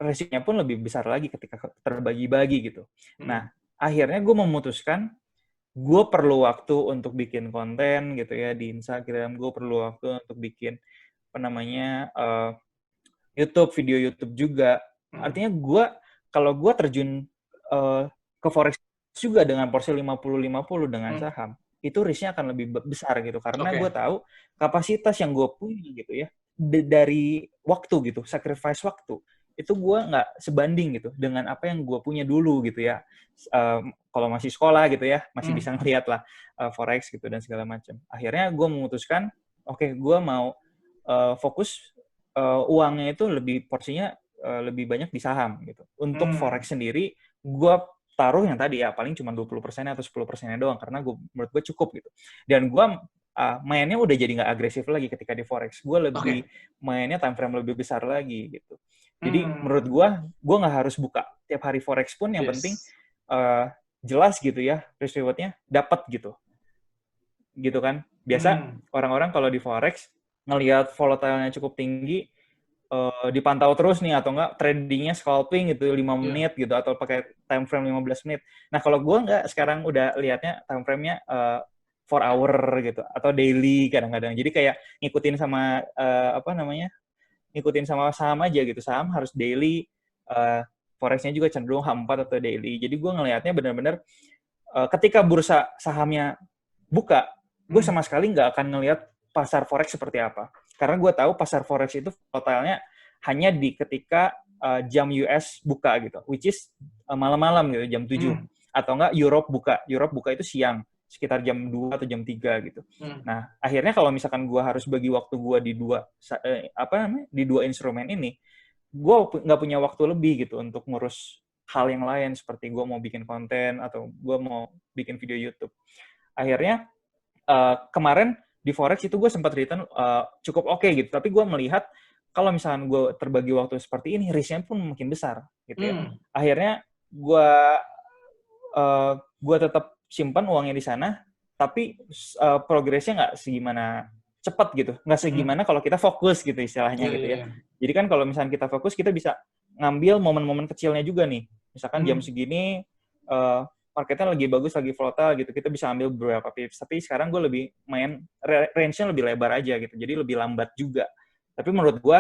resikonya pun lebih besar lagi ketika terbagi-bagi gitu. Nah, akhirnya gue memutuskan gue perlu waktu untuk bikin konten gitu ya di Instagram, gue perlu waktu untuk bikin apa namanya YouTube, video YouTube juga. Artinya kalau gue terjun ke forex juga dengan porsi 50-50 dengan saham, itu risknya akan lebih besar gitu. Karena gue tahu kapasitas yang gue punya gitu ya, dari waktu gitu, sacrifice waktu, itu gue nggak sebanding gitu dengan apa yang gue punya dulu gitu ya. Kalau masih sekolah gitu ya, masih bisa ngeliat lah forex gitu dan segala macam. Akhirnya gue memutuskan, oke, gue mau fokus uangnya itu porsinya lebih banyak di saham gitu. Untuk forex sendiri, gue taruh yang tadi ya, paling cuma 20% atau 10% doang, karena menurut gue cukup gitu. Dan gue mainnya udah jadi nggak agresif lagi ketika di forex. Gue lebih mainnya time frame lebih besar lagi gitu. Jadi menurut gue nggak harus buka tiap hari forex pun, yang penting jelas gitu ya, risk reward-nya dapat gitu. Gitu kan. Biasa orang-orang kalau di forex ngelihat volatile-nya cukup tinggi, dipantau terus nih, atau enggak tradingnya scalping gitu 5 menit gitu, atau pakai time frame 15 menit. Nah kalau gue enggak, sekarang udah lihatnya time frame-nya 4 hour gitu, atau daily kadang-kadang. Jadi kayak ngikutin sama ngikutin sama saham aja gitu. Saham harus daily, forex-nya juga cenderung H4 atau daily. Jadi gue ngelihatnya benar-benar ketika bursa sahamnya buka, gue sama sekali nggak akan ngelihat pasar forex seperti apa. Karena gue tahu pasar forex itu totalnya hanya di ketika jam US buka gitu, which is malam-malam gitu, jam 7. Atau enggak Europe buka itu siang, sekitar jam 2 atau jam 3 gitu. Nah, akhirnya kalau misalkan gue harus bagi waktu gue di dua instrumen ini, gue nggak punya waktu lebih gitu untuk ngurus hal yang lain, seperti gue mau bikin konten atau gue mau bikin video YouTube. Akhirnya kemarin di forex itu gue sempat return cukup oke gitu, tapi gue melihat kalau misalkan gue terbagi waktu seperti ini, risknya pun makin besar gitu ya. Akhirnya gue tetap simpan uangnya di sana, tapi progresnya nggak segimana cepat gitu, nggak segimana kalau kita fokus gitu istilahnya gitu ya. Jadi kan kalau misalkan kita fokus, kita bisa ngambil momen-momen kecilnya juga nih. Misalkan jam segini marketnya lagi bagus, lagi volatile gitu, kita bisa ambil beberapa pips. Tapi sekarang gue lebih main range-nya lebih lebar aja gitu, jadi lebih lambat juga. Tapi menurut gue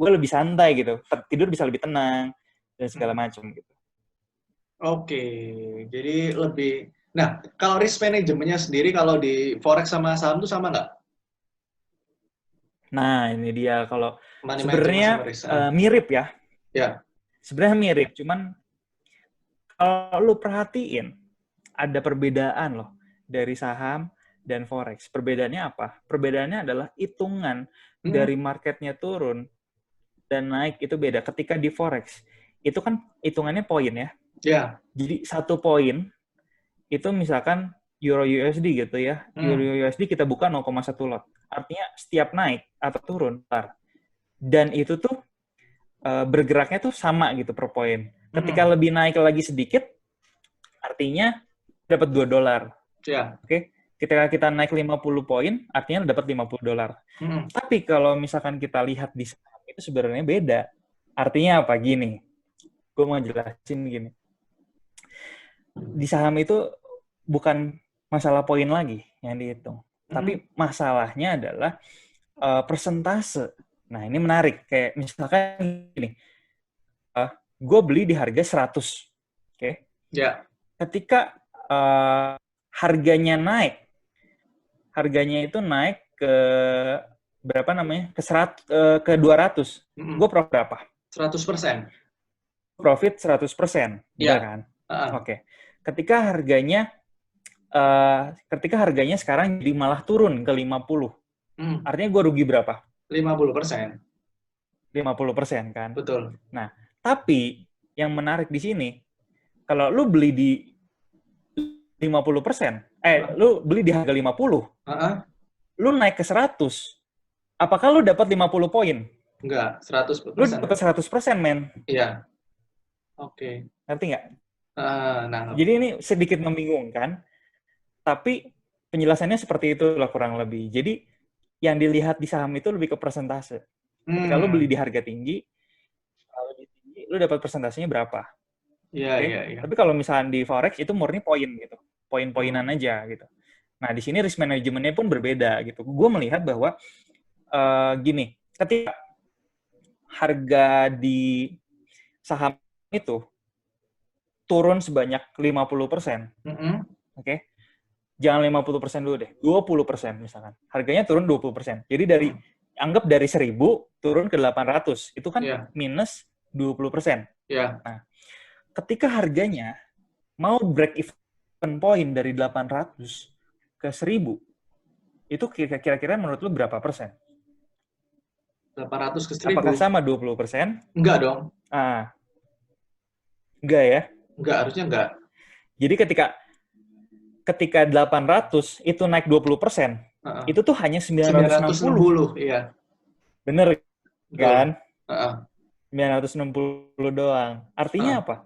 lebih santai gitu, tidur bisa lebih tenang dan segala macam gitu. Oke, jadi lebih. Nah, kalau risk management-nya sendiri kalau di forex sama saham itu sama nggak? Nah, ini dia, kalau sebenarnya mirip ya. Ya. Sebenarnya mirip, cuman kalau lu perhatiin, ada perbedaan loh dari saham dan forex. Perbedaannya apa? Perbedaannya adalah hitungan dari marketnya turun dan naik itu beda. Ketika di forex, itu kan hitungannya poin ya. Ya. Jadi 1 poin itu misalkan Euro USD gitu ya. Euro USD kita buka 0,1 lot. Artinya setiap naik atau turun. Dan itu tuh bergeraknya tuh sama gitu per poin. Ketika lebih naik lagi sedikit, artinya dapat $2. Ya. Oke? Ketika kita naik 50 poin, artinya dapat $50. Tapi kalau misalkan kita lihat di saham, itu sebenarnya beda. Artinya apa? Gini. Gue mau jelasin gini. Di saham itu bukan masalah poin lagi yang dihitung. Tapi masalahnya adalah persentase. Nah, ini menarik. Kayak misalkan gini. Gue beli di harga 100. Oke? Ya. Ketika harganya itu naik ke berapa namanya? Ke 200. Gue profit berapa? 100%. Profit 100%, benar Ya. kan? Oke. Ketika harganya sekarang jadi malah turun ke 50. Artinya gue rugi berapa? 50%. 50% kan? Betul. Nah, tapi yang menarik di sini, kalau lu beli di 50%, lu beli di harga 50, lu naik ke 100, apakah lu dapat 50 poin? Enggak, 100%. Lu dapat 100%, men. Iya. Oke. Ngerti nggak? Nah. Jadi ini sedikit membingungkan, tapi penjelasannya seperti itu lah kurang lebih. Jadi yang dilihat di saham itu lebih ke persentase. Ketika lu beli di harga tinggi, kalau lebih tinggi, lu dapat persentasenya berapa? Iya, Okay? iya. Tapi kalau misalnya di forex itu murni poin gitu, poin-poinan aja gitu. Nah di sini risk manajemennya pun berbeda gitu. Gue melihat bahwa gini, ketika harga di saham itu turun sebanyak 50%, oke? Jangan 50% dulu deh, 20% misalkan. Harganya turun 20%. Jadi anggap dari 1.000 turun ke 800, itu kan minus 20%. Nah, ketika harganya mau break even point dari 800 ke 1.000, itu kira-kira menurut lu berapa persen? 800 ke 1.000. Apakah sama 20%? Enggak dong. Enggak ya? Enggak, harusnya enggak. Jadi ketika 800 itu naik 20%, itu tuh hanya 960. Iya. Bener kan? 960 doang. Artinya apa?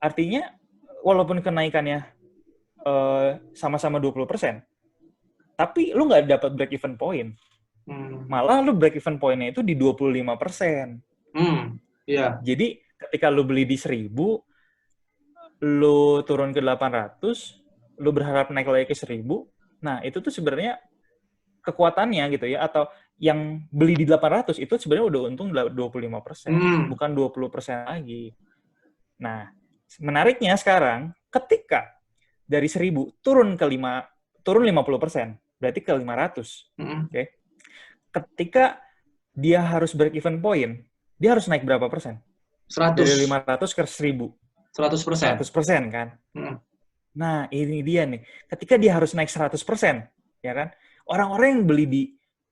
Artinya walaupun kenaikannya sama-sama 20%, tapi lu nggak dapat break even point. Malah lu break even point-nya itu di 25%. Iya. Jadi ketika lu beli di 1.000, lu turun ke 800, lu berharap naik lagi ke 1.000, nah itu tuh sebenarnya kekuatannya gitu ya, atau yang beli di 800 itu sebenarnya udah untung 25%, bukan 20% lagi. Nah, menariknya sekarang, ketika dari 1.000 turun 50%, berarti ke 500. Okay? Ketika dia harus break even point, dia harus naik berapa persen? 100. Dari 500 ke 1.000. 100%. 100% kan? Nah, ini dia nih. Ketika dia harus naik 100%, ya kan? Orang-orang yang beli di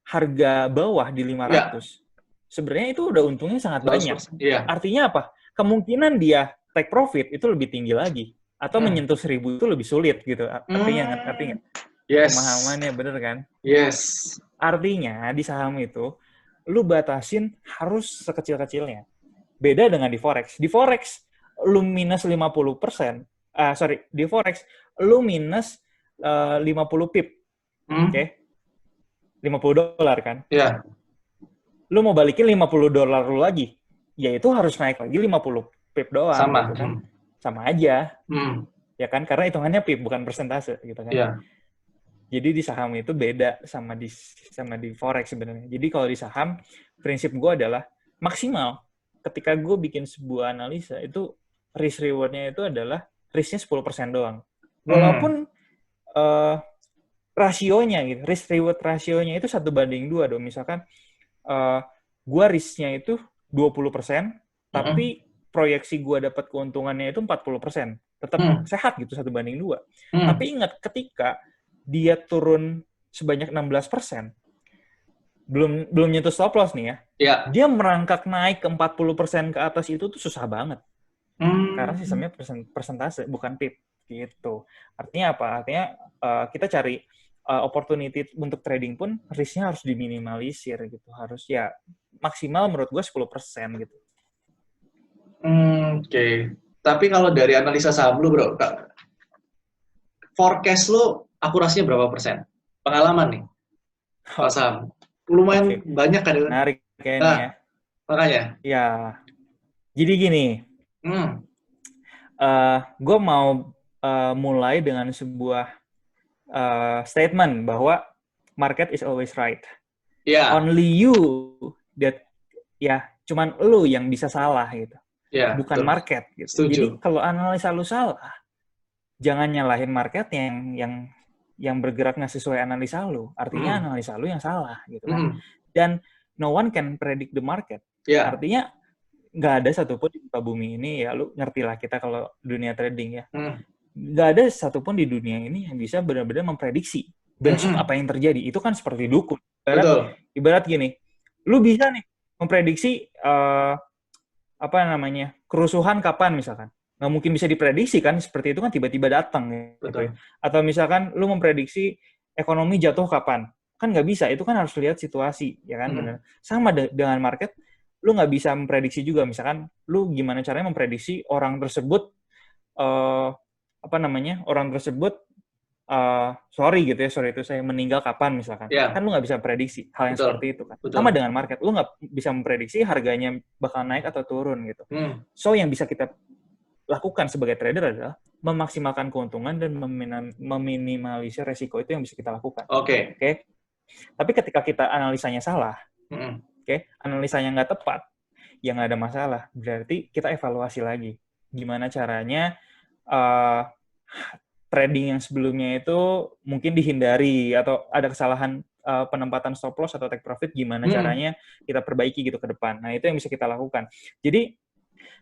harga bawah di 500, sebenarnya itu udah untungnya sangat 100%. banyak. Artinya apa? Kemungkinan dia take profit itu lebih tinggi lagi. Atau menyentuh 1.000 itu lebih sulit gitu. Artinya nggak? Yes. Pemahamannya bener kan? Yes. Artinya di saham itu, lu batasin harus sekecil-kecilnya. Beda dengan di forex. Di forex, lu minus 50%. Di forex, lu minus 50 pip. Oke? $50 kan? Iya. Lu mau balikin $50 lu lagi, ya itu harus naik lagi 50 pip doang. Sama. Gitu kan? Sama aja. Ya kan? Karena hitungannya pip, bukan persentase. Gitu kan? Iya. Jadi di saham itu beda sama di forex sebenarnya. Jadi kalau di saham, prinsip gue adalah maksimal. Ketika gue bikin sebuah analisa, itu risk reward-nya itu adalah risk-nya 10% doang. Walaupun rasionya gitu, risk reward rasionya itu 1:2 dong. Misalkan gue risk-nya itu 20%, tapi proyeksi gue dapat keuntungannya itu 40%. Tetap sehat gitu 1:2. Tapi ingat, ketika dia turun sebanyak 16%, belum nyentuh stop loss nih ya. Dia merangkak naik ke 40% ke atas itu tuh susah banget. Karena sistemnya persentase, bukan pip gitu. Artinya apa? Artinya kita cari opportunity untuk trading pun risk-nya harus diminimalisir gitu. Harus ya maksimal menurut gue 10% gitu. Oke. Tapi kalau dari analisa saham lu, bro, forecast lu akurasinya berapa persen? Pengalaman nih, Pak Saham. Lumayan banyak kan? Menarik kayaknya ya. Makanya. Ya. Jadi gini. Gue mau mulai dengan sebuah statement bahwa market is always right. Only you cuman lu yang bisa salah gitu. Bukan market gitu. Setuju. Jadi kalau analisa lu salah, jangan nyalahin marketnya yang bergerak nggak sesuai analisa lu. Artinya analisa lu yang salah gitu kan. Dan no one can predict the market. Yeah. Artinya nggak ada satupun di muka bumi ini, ya lu ngerti lah kita kalau dunia trading ya. Nggak ada satupun di dunia ini yang bisa benar-benar memprediksi besok apa yang terjadi. Itu kan seperti dukun. Ibarat gini, lu bisa nih memprediksi kerusuhan kapan misalkan. Nggak mungkin bisa diprediksi kan, seperti itu kan tiba-tiba datang gitu ya. Atau misalkan lu memprediksi ekonomi jatuh kapan, kan nggak bisa, itu kan harus lihat situasi ya kan. Benar. Sama dengan market, lu nggak bisa memprediksi juga, misalkan lu gimana caranya memprediksi orang tersebut sorry itu saya meninggal kapan misalkan. Kan lu nggak bisa prediksi hal yang seperti itu kan. Sama dengan market, lu nggak bisa memprediksi harganya bakal naik atau turun gitu. So yang bisa kita lakukan sebagai trader adalah memaksimalkan keuntungan dan meminimalisir resiko. Itu yang bisa kita lakukan. Oke. Tapi ketika kita analisanya salah, analisanya nggak tepat, ya nggak ada masalah. Berarti kita evaluasi lagi. Gimana caranya trading yang sebelumnya itu mungkin dihindari, atau ada kesalahan penempatan stop loss atau take profit, gimana caranya kita perbaiki gitu ke depan. Nah, itu yang bisa kita lakukan. Jadi,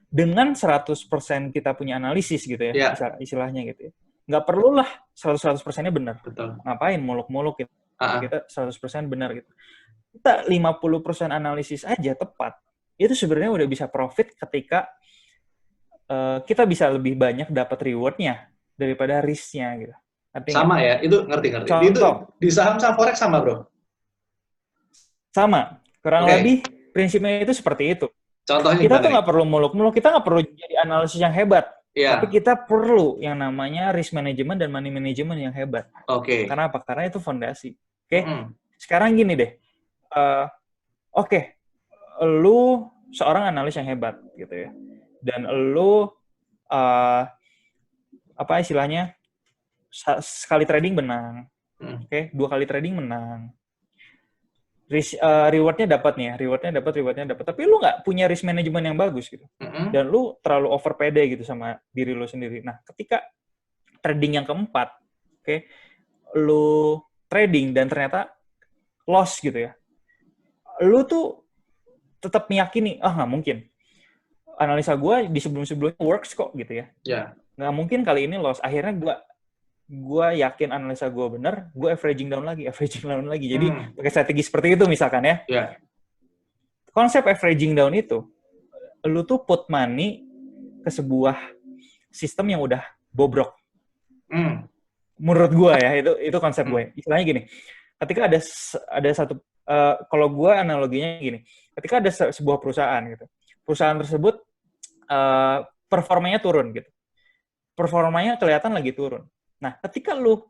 dengan 100% kita punya analisis gitu ya, istilahnya gitu ya. Nggak perlulah 100%-nya benar. Ngapain muluk-muluk gitu. Kita 100% benar gitu. Kita 50% analisis aja tepat. Itu sebenarnya udah bisa profit ketika kita bisa lebih banyak dapat reward-nya daripada risk-nya gitu. Artinya, sama ya, itu ngerti. Contoh, itu di saham sama forex sama, bro? Sama. Kurang lebih prinsipnya itu seperti itu. Contohnya kita tuh nggak perlu muluk-muluk, kita nggak perlu jadi analisis yang hebat. Tapi kita perlu yang namanya risk management dan money management yang hebat. Karena apa? Karena itu fondasi. Sekarang gini deh. Lu seorang analis yang hebat gitu ya. Dan lu sekali trading menang. 2 kali trading menang. Rewardnya dapat nih, rewardnya dapat. Tapi lu nggak punya risk management yang bagus gitu, dan lu terlalu over pede gitu sama diri lu sendiri. Nah, ketika trading yang keempat, lu trading dan ternyata loss gitu ya, lu tuh tetap meyakini, nggak mungkin. Analisa gue di sebelum-sebelumnya works kok gitu ya. Nggak mungkin kali ini loss. Akhirnya gue yakin analisa gue benar, gue averaging down lagi. Jadi pakai strategi seperti itu misalkan ya. Konsep averaging down itu, lu tuh put money ke sebuah sistem yang udah bobrok. Menurut gue ya, itu konsep gue. Istilahnya gini, ketika ada satu, kalau gue analoginya gini, ketika ada sebuah perusahaan gitu, perusahaan tersebut performanya turun gitu, performanya kelihatan lagi turun. Nah, ketika lu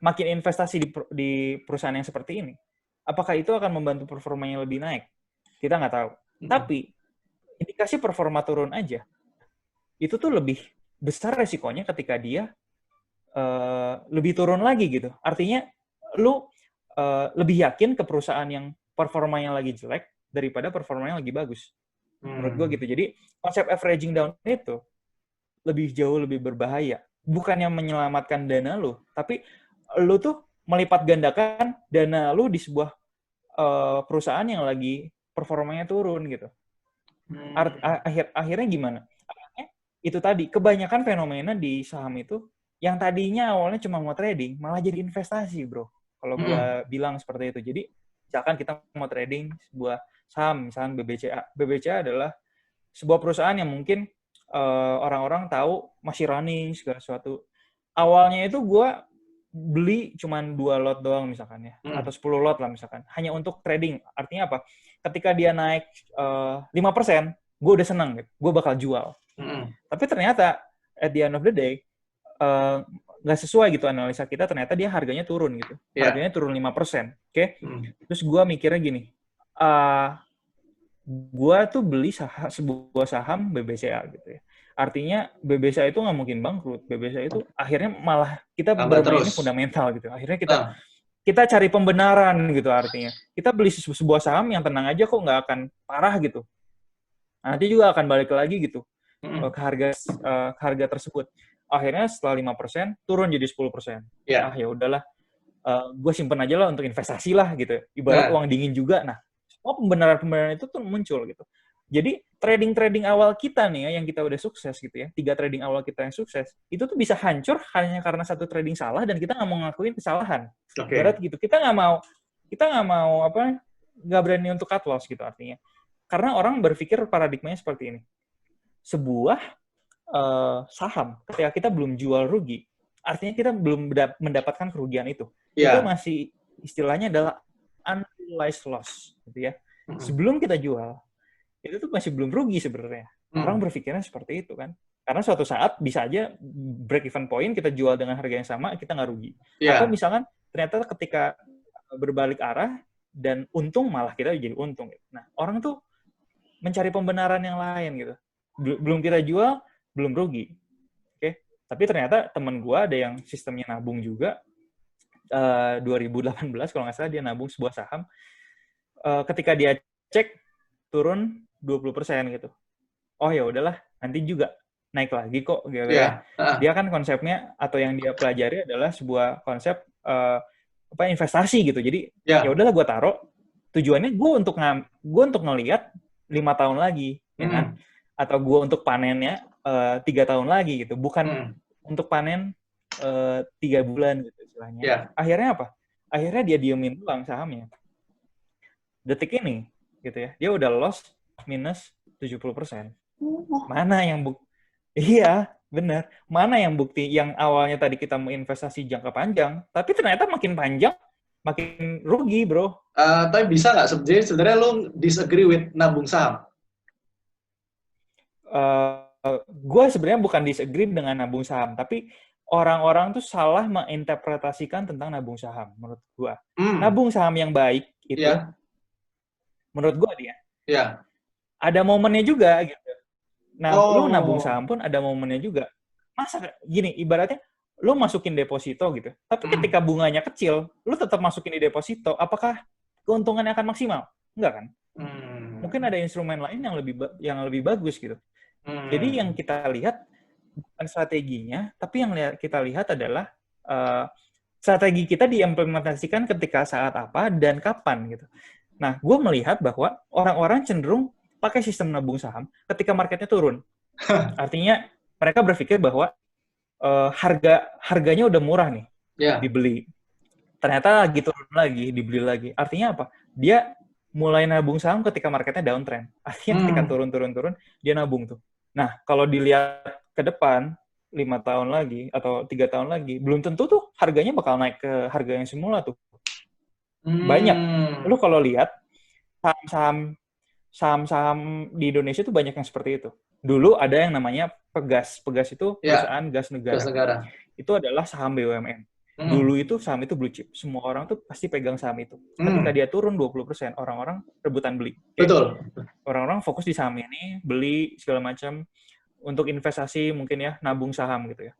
makin investasi di perusahaan yang seperti ini, apakah itu akan membantu performanya lebih naik? Kita nggak tahu. Tapi, indikasi performa turun aja, itu tuh lebih besar resikonya ketika dia lebih turun lagi gitu. Artinya, lu lebih yakin ke perusahaan yang performanya lagi jelek daripada performanya lagi bagus. Menurut gue gitu. Jadi, konsep averaging down itu jauh lebih berbahaya. Bukannya menyelamatkan dana lu, tapi lu tuh melipat gandakan dana lu di sebuah perusahaan yang lagi performanya turun gitu. Akhirnya gimana? Akhirnya itu tadi, kebanyakan fenomena di saham itu yang tadinya awalnya cuma mau trading, malah jadi investasi, bro. Kalau gua bilang seperti itu. Jadi, misalkan kita mau trading sebuah saham, misalkan BBCA. BBCA adalah sebuah perusahaan yang mungkin orang-orang tahu masih running segala sesuatu. Awalnya itu gue beli cuman 2 lot doang misalkan ya, atau 10 lot lah misalkan, hanya untuk trading. Artinya apa? Ketika dia naik 5%, gue udah seneng gitu, gue bakal jual. Tapi ternyata at the end of the day nggak sesuai gitu analisa kita, ternyata dia harganya turun gitu. Harganya turun 5%. Terus gue mikirnya gini, gue tuh beli sebuah saham BBCA gitu ya. Artinya BBCA itu nggak mungkin bangkrut. BBCA itu akhirnya malah kita bermainnya fundamental gitu. Akhirnya kita cari pembenaran gitu artinya. Kita beli sebuah saham yang tenang aja kok nggak akan parah gitu. Nanti juga akan balik lagi gitu ke harga tersebut. akhirnya setelah 5% turun jadi 10%. Ya. Ya udahlah, gue simpen aja lah untuk investasi lah gitu. Ibarat uang dingin juga. Nah, semua pembenaran-pembenaran itu tuh muncul gitu. Jadi trading awal kita nih ya, yang kita udah sukses gitu ya, 3 trading awal kita yang sukses, itu tuh bisa hancur hanya karena satu trading salah dan kita nggak mau ngakuin kesalahan. Ibarat gitu, kita nggak mau nggak berani untuk cut loss gitu artinya. Karena orang berpikir paradigmanya seperti ini. Sebuah saham, ketika kita belum jual rugi, artinya kita belum mendapatkan kerugian itu. Itu masih istilahnya adalah unrealized loss, gitu ya. Sebelum kita jual, itu tuh masih belum rugi sebenarnya. Orang berpikirnya seperti itu kan. Karena suatu saat bisa aja break even point kita jual dengan harga yang sama, kita nggak rugi. Atau misalkan ternyata ketika berbalik arah dan untung malah kita jadi untung. Nah, orang tuh mencari pembenaran yang lain gitu. Belum kita jual, belum rugi. Oke. Tapi ternyata teman gue ada yang sistemnya nabung juga. 2018 kalau nggak salah dia nabung sebuah saham. Ketika dia cek turun 20% gitu. Oh ya udahlah, nanti juga naik lagi kok gitu ya. Dia kan konsepnya atau yang dia pelajari adalah sebuah konsep investasi gitu. Jadi ya udahlah gue taruh. Tujuannya gue untuk ngelihat 5 tahun lagi, ya kan? Atau gue untuk panennya 3 tahun lagi gitu. Bukan untuk panen 3 bulan gitu istilahnya. Akhirnya apa? Akhirnya dia diemin ulang sahamnya. Detik ini gitu ya. Dia udah loss minus 70%. Mana yang Iya, benar. Mana yang bukti yang awalnya tadi kita mau investasi jangka panjang, tapi ternyata makin panjang makin rugi, bro. Tapi bisa nggak sebenarnya lo disagree with nabung saham? Gue sebenarnya bukan disagree dengan nabung saham, tapi orang-orang tuh salah menginterpretasikan tentang nabung saham, menurut gue. Nabung saham yang baik itu, menurut gue dia, ada momennya juga gitu. Nah, lu nabung saham pun ada momennya juga. Masa gini, ibaratnya lu masukin deposito gitu, tapi ketika bunganya kecil, lu tetap masukin di deposito, apakah keuntungannya akan maksimal? Enggak kan? Mungkin ada instrumen lain yang lebih bagus gitu. Jadi yang kita lihat bukan strateginya, tapi yang kita lihat adalah strategi kita diimplementasikan ketika saat apa dan kapan gitu. Nah, gue melihat bahwa orang-orang cenderung pakai sistem nabung saham ketika marketnya turun. Artinya mereka berpikir bahwa harganya udah murah nih, dibeli. Ternyata lagi turun lagi, dibeli lagi. Artinya apa? Dia mulai nabung saham ketika marketnya downtrend. Artinya ketika turun, dia nabung tuh. Nah, kalau dilihat ke depan, 5 tahun lagi atau 3 tahun lagi, belum tentu tuh harganya bakal naik ke harga yang semula tuh. Banyak. Lu kalau lihat saham-saham di Indonesia tuh banyak yang seperti itu. Dulu ada yang namanya Pegas. Pegas itu perusahaan gas negara. Itu adalah saham BUMN. Dulu itu saham itu blue chip. Semua orang tuh pasti pegang saham itu. Ketika dia turun 20%, orang-orang rebutan beli. Betul. Orang-orang fokus di saham ini, beli segala macam untuk investasi mungkin ya, nabung saham gitu ya.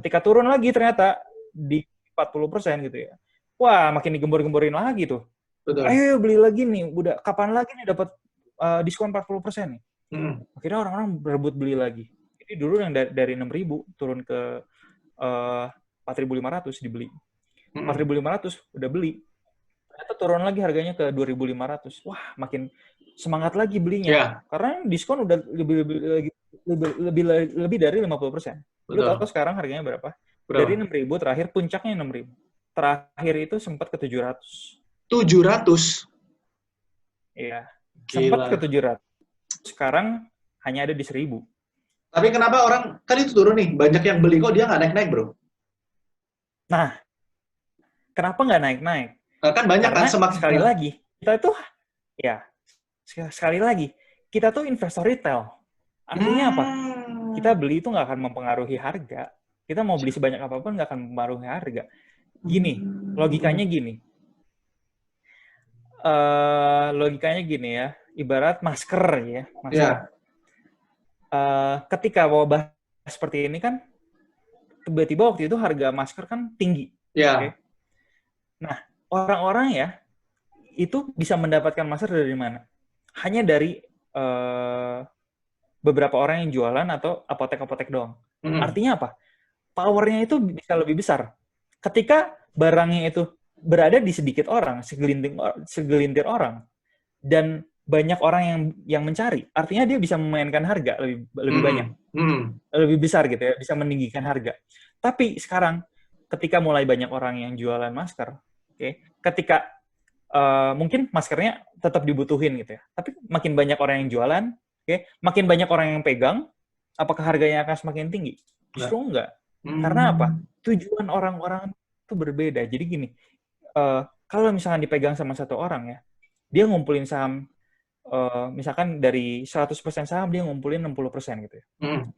Ketika turun lagi ternyata di 40% gitu ya. Wah, makin digembor-gemborin lagi tuh. Betul. Ayo beli lagi nih, udah kapan lagi nih dapat diskon 40% nih. Akhirnya orang-orang berebut beli lagi. Jadi dulu yang dari 6.000 turun ke 4.500 dibeli. 4.500 udah beli. Ternyata turun lagi harganya ke 2.500. Wah, makin semangat lagi belinya. Karena diskon udah lebih dari 50%. Lu tahu sekarang harganya berapa? Dari 6.000 terakhir, puncaknya 6.000. Terakhir itu sempat ke 700. 700? Iya. Sempat ke 700. Sekarang hanya ada di 1.000. Tapi kenapa orang, kan itu turun nih, banyak yang beli kok dia nggak naik-naik, bro? Nah, kenapa nggak naik-naik? Kan banyak kan sekali lagi, kita tuh investor retail. Artinya apa? Kita beli itu nggak akan mempengaruhi harga. Kita mau beli sebanyak apapun nggak akan mempengaruhi harga. Gini, logikanya gini. Logikanya gini ya, ibarat masker ya, masker. Ketika wabah seperti ini kan, tiba-tiba waktu itu harga masker kan tinggi. Okay? Nah, orang-orang ya, itu bisa mendapatkan masker dari mana? Hanya dari beberapa orang yang jualan atau apotek-apotek doang. Artinya apa? powernya itu bisa lebih besar. Ketika barangnya itu berada di sedikit orang, segelintir orang, dan banyak orang yang mencari, artinya dia bisa memainkan harga lebih banyak, lebih besar gitu ya, bisa meninggikan harga. Tapi sekarang, ketika mulai banyak orang yang jualan masker, ketika mungkin maskernya tetap dibutuhin gitu ya, tapi makin banyak orang yang jualan, makin banyak orang yang pegang, apakah harganya akan semakin tinggi? Justru enggak. Karena apa? Tujuan orang-orang itu berbeda. Jadi gini, kalau misalkan dipegang sama satu orang ya, dia ngumpulin saham, misalkan dari 100% saham, dia ngumpulin 60% gitu ya.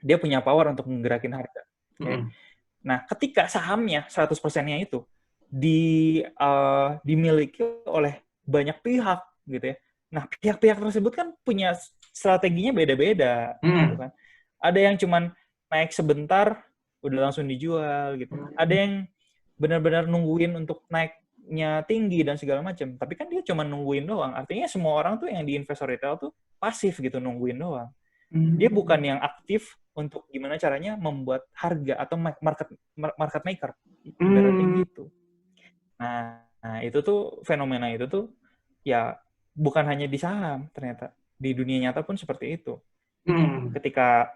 Dia punya power untuk menggerakin harga. Nah, ketika sahamnya 100%-nya itu dimiliki oleh banyak pihak gitu ya. Nah, pihak-pihak tersebut kan punya strateginya beda-beda gitu kan. Ada yang cuman naik sebentar udah langsung dijual gitu. Ada yang benar-benar nungguin untuk naiknya tinggi dan segala macam. Tapi kan dia cuma nungguin doang. Artinya semua orang tuh yang di investor retail tuh pasif gitu, nungguin doang. Dia bukan yang aktif untuk gimana caranya membuat harga atau market maker. Ibaratnya gitu. Nah, itu tuh fenomena itu tuh ya bukan hanya di saham ternyata. Di dunia nyata pun seperti itu. Ketika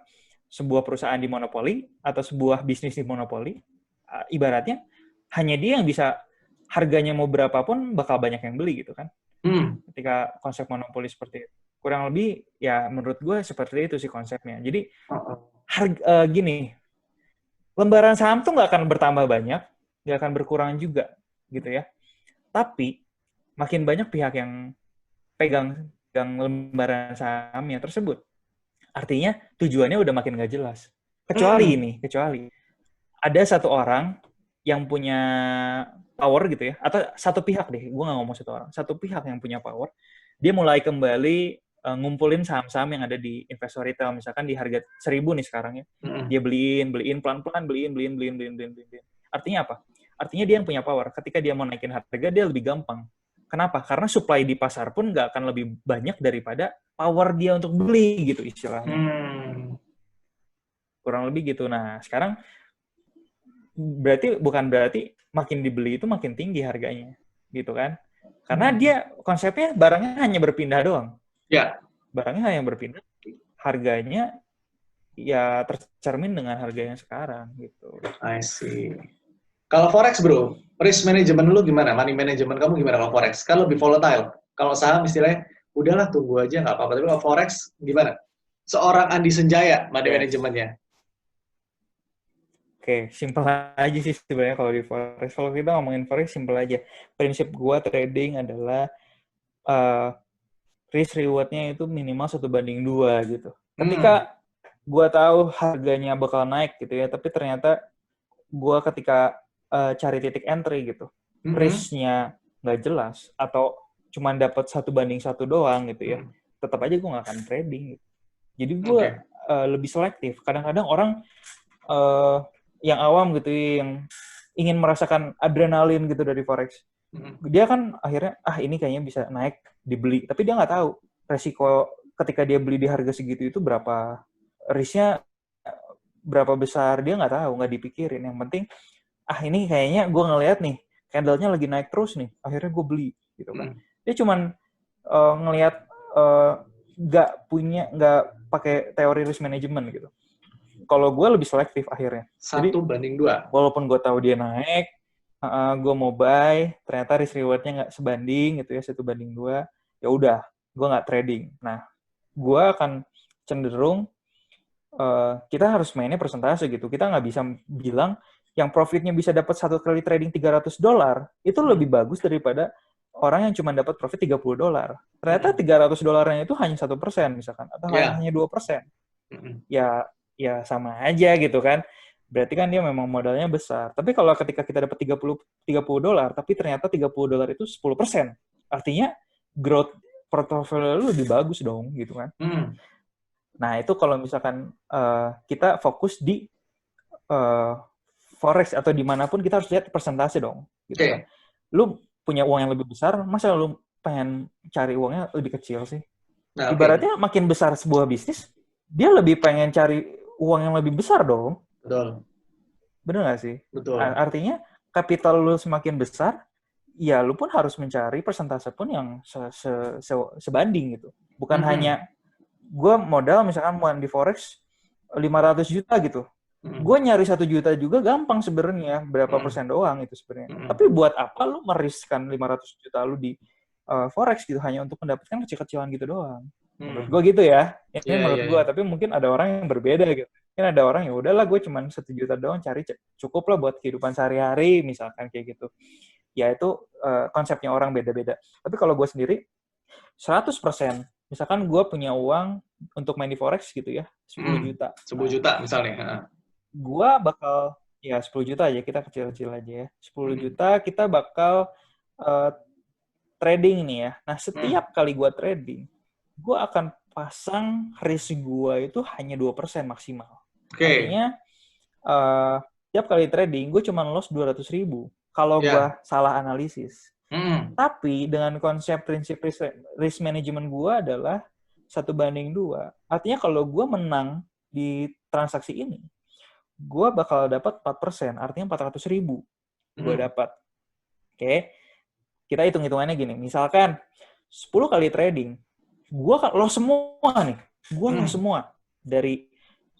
sebuah perusahaan dimonopoli atau sebuah bisnis dimonopoli, ibaratnya hanya dia yang bisa, harganya mau berapapun bakal banyak yang beli gitu kan. Ketika konsep monopoli seperti itu. Kurang lebih ya menurut gue seperti itu sih konsepnya. Jadi gini, lembaran saham tuh nggak akan bertambah banyak, nggak akan berkurang juga gitu ya. Tapi makin banyak pihak yang pegang lembaran sahamnya tersebut. Artinya tujuannya udah makin nggak jelas. Kecuali ada satu orang yang punya power gitu ya, atau satu pihak deh, gue nggak ngomong satu orang, satu pihak yang punya power, dia mulai kembali ngumpulin saham-saham yang ada di investor retail, misalkan di harga 1.000 nih sekarang ya, dia beliin pelan-pelan, beliin. Artinya apa? Artinya dia yang punya power. Ketika dia mau naikin harga, dia lebih gampang. Kenapa? Karena supply di pasar pun nggak akan lebih banyak daripada power dia untuk beli gitu istilahnya. Kurang lebih gitu. Nah, sekarang bukan berarti makin dibeli itu makin tinggi harganya. Gitu kan? Karena dia konsepnya barangnya hanya berpindah doang. Ya. Barangnya hanya berpindah. Harganya ya tercermin dengan harga yang sekarang gitu. I see. Kalau forex bro, risk management lu gimana? Money management kamu gimana kalau forex? Kan lebih volatile. Kalau saham istilahnya, udahlah tunggu aja nggak apa-apa. Tapi kalau forex gimana? Seorang Andi Senjaya money manajemennya. Oke, simpel aja sih sebenarnya kalau di forex. Kalau kita ngomongin forex, simpel aja. Prinsip gua trading adalah risk reward-nya itu minimal 1:2 gitu. Ketika gua tahu harganya bakal naik gitu ya, tapi ternyata gua ketika cari titik entry gitu, risk-nya nggak jelas atau cuma dapat 1:1 doang gitu ya, tetap aja gue nggak akan trading. Jadi gue lebih selektif. Kadang-kadang orang yang awam gitu, yang ingin merasakan adrenalin gitu dari forex, dia kan akhirnya ini kayaknya bisa naik, dibeli. Tapi dia nggak tahu resiko ketika dia beli di harga segitu itu berapa, risk-nya berapa besar, dia nggak tahu, nggak dipikirin. Yang penting ini kayaknya gue ngelihat nih, candle-nya lagi naik terus nih, akhirnya gue beli, gitu kan. Dia cuman ngelihat, nggak pakai teori risk management gitu. Kalau gue lebih selektif akhirnya. 1:2. Walaupun gue tahu dia naik, gue mau buy, ternyata risk reward-nya nggak sebanding gitu ya, 1:2, ya udah, gue nggak trading. Nah, gue akan cenderung kita harus mainnya persentase gitu. Kita nggak bisa bilang yang profitnya bisa dapat 1 kali trading $300 itu lebih bagus daripada orang yang cuma dapat profit $30. Ternyata $300 itu hanya 1% misalkan, atau hanya 2%. Ya sama aja gitu kan. Berarti kan dia memang modalnya besar. Tapi kalau ketika kita dapat $30 tapi ternyata $30 itu 10%, artinya growth portfolio lu lebih bagus dong gitu kan. Nah, itu kalau misalkan kita fokus di forex atau dimanapun, kita harus lihat persentase dong. Gitu kan. Lu punya uang yang lebih besar, masa lu pengen cari uangnya lebih kecil sih? Nah, ibaratnya makin besar sebuah bisnis, dia lebih pengen cari uang yang lebih besar dong. Betul. Bener nggak sih? Betul. Artinya kapital lu semakin besar, ya lu pun harus mencari persentase pun yang sebanding gitu. Bukan hanya gue modal misalkan mau di forex 500 juta gitu. Gue nyari 1 juta juga gampang sebenarnya, berapa persen doang itu sebenarnya. Tapi buat apa lu meriskan 500 juta lu di forex gitu hanya untuk mendapatkan kecil-kecilan gitu doang. Menurut gue gitu ya. Ini menurut gue, tapi mungkin ada orang yang berbeda gitu. Mungkin ada orang yang udahlah gue cuma 1 juta doang cari cukup lah buat kehidupan sehari-hari misalkan kayak gitu. Ya itu konsepnya orang beda-beda. Tapi kalau gue sendiri 100%, misalkan gue punya uang untuk main di forex gitu ya, 10 juta. 10 juta misalnya. Gue bakal, ya 10 juta aja, kita kecil-kecil aja ya. 10 juta kita bakal trading nih ya. Nah, setiap kali gue trading, gue akan pasang risk gue itu hanya 2% maksimal. Artinya, setiap kali trading, gue cuma loss 200.000 kalau gue salah analisis. Tapi dengan konsep prinsip risk management gue adalah 1:2. Artinya kalau gue menang di transaksi ini, gue bakal dapat 4%, artinya 400.000 gue dapat. Oke. Kita hitung-hitungannya gini, misalkan 10 kali trading, gue loss semua nih. Gue loss semua dari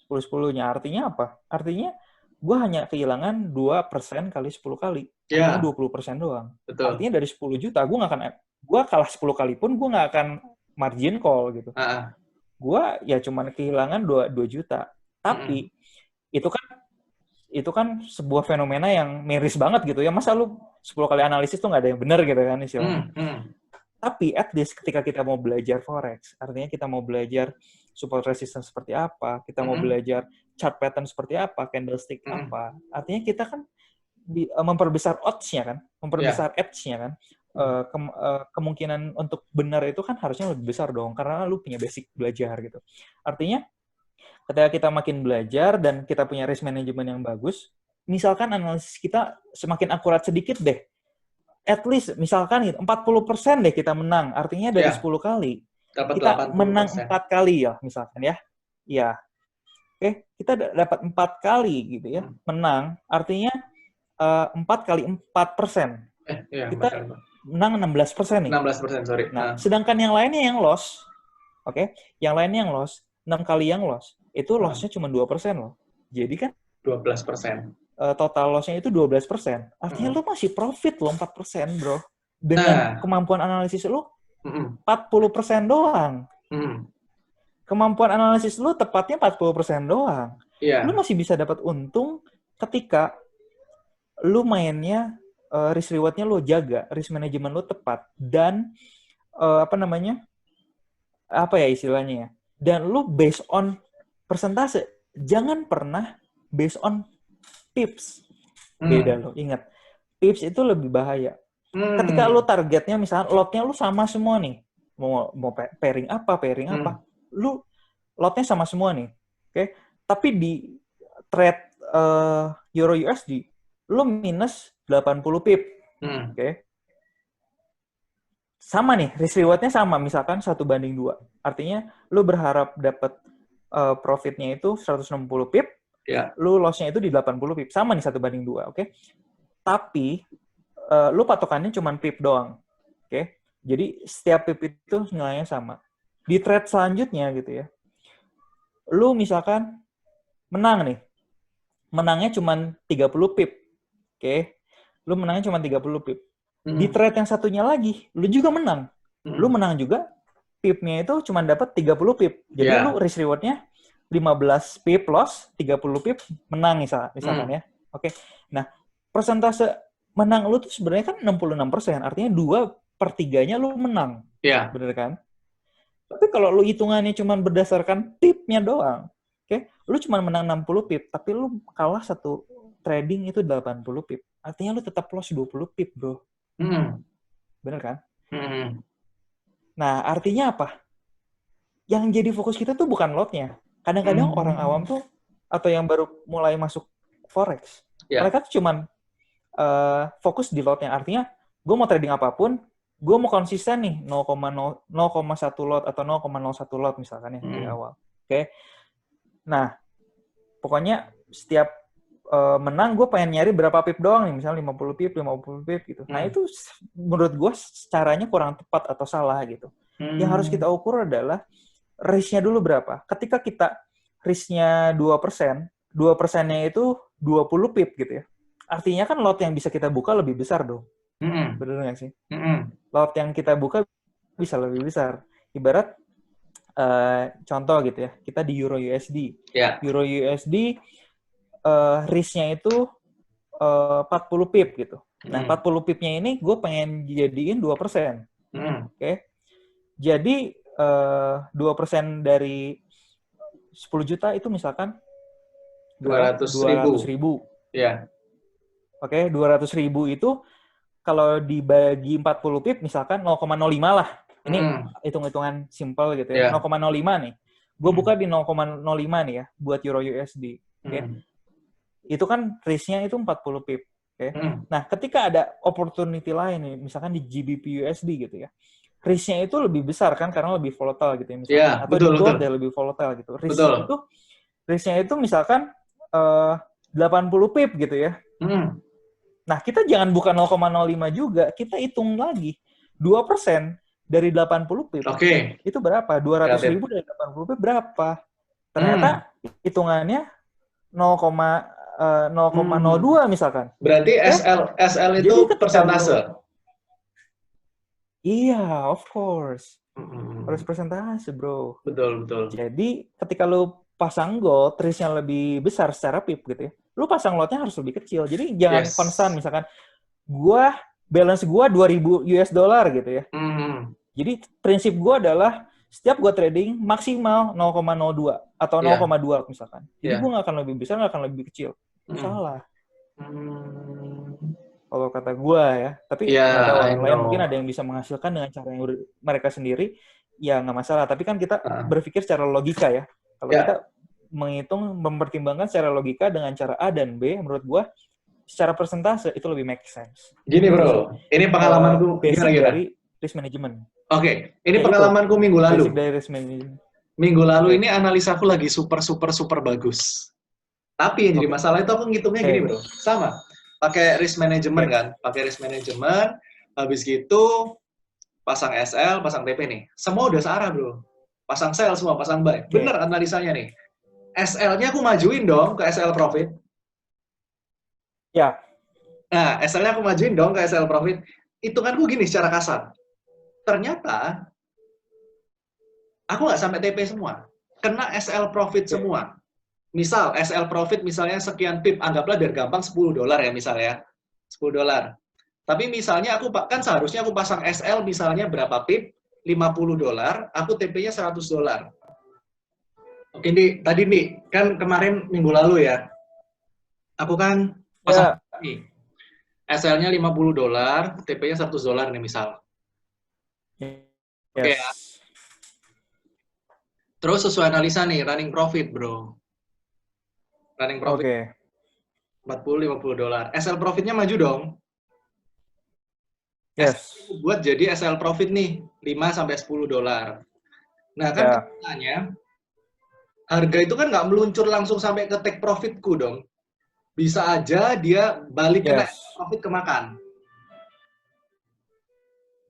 10-10-nya. Artinya apa? Artinya gue hanya kehilangan 2% kali 10 kali. Artinya 20% doang. Betul. Artinya dari 10 juta, gue kalah 10 kali pun gue nggak akan margin call gitu. Gue ya cuma kehilangan 2 juta. Tapi itu kan sebuah fenomena yang miris banget gitu ya. Masa lu 10 kali analisis tuh nggak ada yang benar gitu kan istilahnya. Tapi at least ketika kita mau belajar forex, artinya kita mau belajar support resistance seperti apa, kita mau belajar chart pattern seperti apa, candlestick apa, artinya kita kan memperbesar odds-nya kan, memperbesar edge-nya kan. Kemungkinan untuk benar itu kan harusnya lebih besar dong, karena lu punya basic belajar gitu. Artinya ketika kita makin belajar dan kita punya risk management yang bagus, misalkan analisis kita semakin akurat sedikit deh, at least misalkan 40% deh kita menang, artinya dari 10 kali kita menang 4 kali ya misalkan ya. Ya. Oke, kita dapat 4 kali gitu ya. Menang artinya 4 kali 4%. Kita menang 16% nih. 16%, sorry. Nah, sedangkan yang lainnya yang loss. Oke, yang lainnya yang loss, 6 kali yang loss, itu loss-nya cuma 2% loh. Jadi kan 12%. Total loss-nya itu 12%. Artinya lu masih profit loh 4%, bro. Dengan kemampuan analisis lu 40% doang. Kemampuan analisis lu tepatnya 40% doang. Lu masih bisa dapat untung ketika lu mainnya risk reward-nya lu jaga, risk management lu tepat, dan apa ya istilahnya ya, dan lu based on persentase. Jangan pernah based on pips. Beda lo, ingat. Pips itu lebih bahaya. Ketika lu targetnya misalnya lotnya lu sama semua nih. Mau pairing apa, lu lotnya sama semua nih. Oke? Tapi di trade Euro USD lu minus 80 pip. Oke? Sama nih, risk reward-nya sama, misalkan 1:2. Artinya lu berharap dapat profitnya itu 160 pip. Lu loss-nya itu di 80 pip. Sama nih 1:2, oke? Tapi, lu patokannya cuma pip doang. Oke? Jadi, setiap pip itu nilainya sama. Di trade selanjutnya gitu ya, lu misalkan menang nih. Menangnya cuma 30 pip. Oke? Lu menangnya cuma 30 pip. Di trade yang satunya lagi, lu juga menang. Lu menang juga, pipnya itu cuma dapat 30 pip. Jadi, lu risk reward-nya 15 pip loss, 30 pip menang misalkan ya. Oke. Nah, persentase menang lu tuh sebenarnya kan 66%. Artinya 2/3-nya lu menang. Bener kan? Tapi kalau lu hitungannya cuma berdasarkan pipnya doang, oke, lu cuma menang 60 pip, tapi lu kalah satu trading itu 80 pip. Artinya lu tetap loss 20 pip, bro. Bener kan? Nah, artinya apa? Yang jadi fokus kita tuh bukan lotnya. Kadang-kadang orang awam tuh, atau yang baru mulai masuk forex, mereka tuh cuman fokus di lotnya. Artinya, gue mau trading apapun, gue mau konsisten nih 0,1 lot atau 0,01 lot misalkan ya di awal. Oke. Nah, pokoknya setiap menang, gue pengen nyari berapa pip doang nih, misalnya 50 pip, 50 pip gitu. Nah itu menurut gue caranya kurang tepat atau salah gitu. Yang harus kita ukur adalah risk-nya dulu berapa. Ketika kita risk-nya 2%, 2%-nya itu 20 pip gitu ya. Artinya kan lot yang bisa kita buka lebih besar dong. Bener nggak sih? Lot yang kita buka bisa lebih besar. Ibarat contoh gitu ya, kita di Euro USD. Euro USD risk-nya itu 40 pip gitu. Nah, 40 pip-nya ini gue pengen jadiin 2%. Oke. Jadi 2% dari 10 juta itu misalkan 200.000. Iya. Oke, 200.000 itu kalau dibagi 40 pip misalkan 0,05 lah. Ini hitung-hitungan simple gitu ya. 0,05 nih. Gue buka di 0,05 nih ya buat Euro USD. Oke. Itu kan risk-nya itu 40 pip. Oke. Nah, ketika ada opportunity lain nih, misalkan di GBP USD gitu ya. Risk-nya itu lebih besar kan karena lebih volatile gitu ya misalkan. Atau betul, di gold ya lebih volatile gitu. Risk-nya itu misalkan 80 pip gitu ya. Nah, kita jangan buka 0,05 juga, kita hitung lagi. 2% dari 80 pip. Itu berapa? 200.000 dari 80 pip berapa? Ternyata hitungannya 0,02 misalkan. Berarti SL itu persentase? Iya, of course. Harus persentase, bro. Betul. Jadi, ketika lu pasang gold, risk-nya lebih besar secara pip gitu ya. Lu pasang lotnya harus lebih kecil. Jadi, jangan konstan. Misalkan, balance gua 2.000 US dollar gitu ya. Jadi, prinsip gua adalah setiap gua trading maksimal 0,02 atau 0,2 misalkan. Jadi, gua nggak akan lebih besar, nggak akan lebih kecil. Salah. Kalau kata gue ya, tapi nggak tahu orang lain mungkin ada yang bisa menghasilkan dengan cara yang mereka sendiri, ya nggak masalah. Tapi kan kita berpikir secara logika ya. Kalau kita mempertimbangkan secara logika dengan cara A dan B, menurut gue secara persentase itu lebih make sense. Gini bro, ini pengalamanku basic dari risk management. Oke, ini pengalamanku minggu lalu. Basic dari risk management. Minggu lalu ini analisaku lagi super bagus. Tapi yang jadi masalah itu aku ngitungnya gini bro, sama. Pakai risk management kan, habis gitu pasang SL, pasang TP nih. Semua udah searah bro. Pasang sell semua, pasang buy. Bener analisanya nih. SL-nya aku majuin dong ke SL profit. Ya. Nah, SL-nya aku majuin dong ke SL profit. Hitunganku gini secara kasar. Ternyata aku nggak sampai TP semua. Kena SL profit semua. Misal, SL profit misalnya sekian pip, anggaplah biar gampang $10 ya misalnya. $10. Tapi misalnya kan seharusnya aku pasang SL misalnya berapa pip, $50, aku TP-nya $100. Oke, tadi nih, kan kemarin minggu lalu ya, aku kan pasang nih, SL-nya $50, TP-nya $100 nih misal. Oke ya. Terus sesuai analisa nih, running profit bro. Running profit $40-50. SL profitnya maju dong. SL buat jadi SL profit nih $5-10. Nah kan katanya harga itu kan nggak meluncur langsung sampai ke take profitku dong. Bisa aja dia balik ke profit kemakan.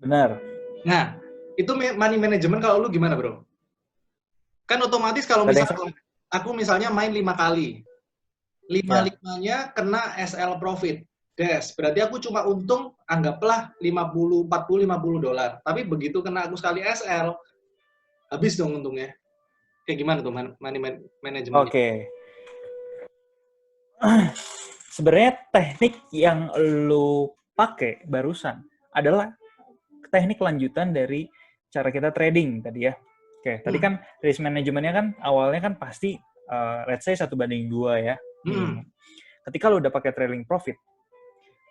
Benar. Nah itu money management kalau lu gimana bro? Kan otomatis kalau misalnya aku misalnya main 5 kali. 5-5-nya kena SL profit. Berarti aku cuma untung anggaplah $40-50. Tapi begitu kena aku sekali SL, habis dong untungnya. Kayak gimana tuh money management? Oke. Sebenarnya teknik yang lu pakai barusan adalah teknik lanjutan dari cara kita trading tadi ya. Oke, tadi kan risk manajemennya kan awalnya kan pasti let's say 1:2 ya. Ketika lu udah pakai trailing profit,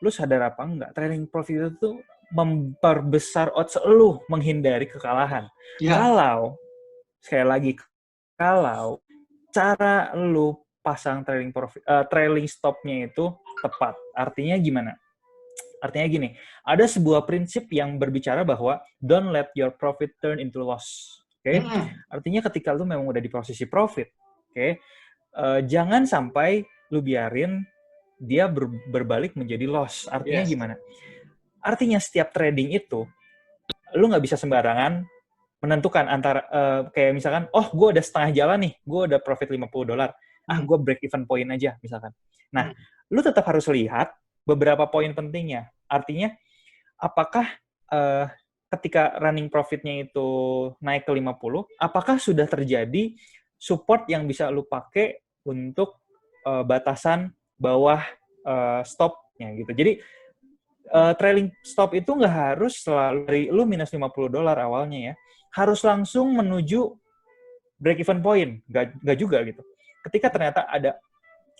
lu sadar apa enggak? Trailing profit itu tuh memperbesar odds lu menghindari kekalahan. Kalau sekali lagi kalau cara lu pasang trailing stop-nya itu tepat. Artinya gimana? Artinya gini, ada sebuah prinsip yang berbicara bahwa don't let your profit turn into loss. Oke? Artinya ketika lu memang udah di posisi profit, oke? Jangan sampai lu biarin dia berbalik menjadi loss. Artinya Yes. gimana? Artinya setiap trading itu, lu nggak bisa sembarangan menentukan antara, kayak misalkan, oh gue udah setengah jalan nih, gue udah profit $50, gue break even point aja, misalkan. Nah, lu tetap harus lihat beberapa poin pentingnya. Artinya, apakah ketika running profitnya itu naik ke 50, apakah sudah terjadi support yang bisa lu pakai untuk batasan bawah stopnya gitu. Jadi trailing stop itu nggak harus selalu dari lu minus $50 awalnya ya. Harus langsung menuju break even point. Nggak juga gitu. Ketika ternyata ada,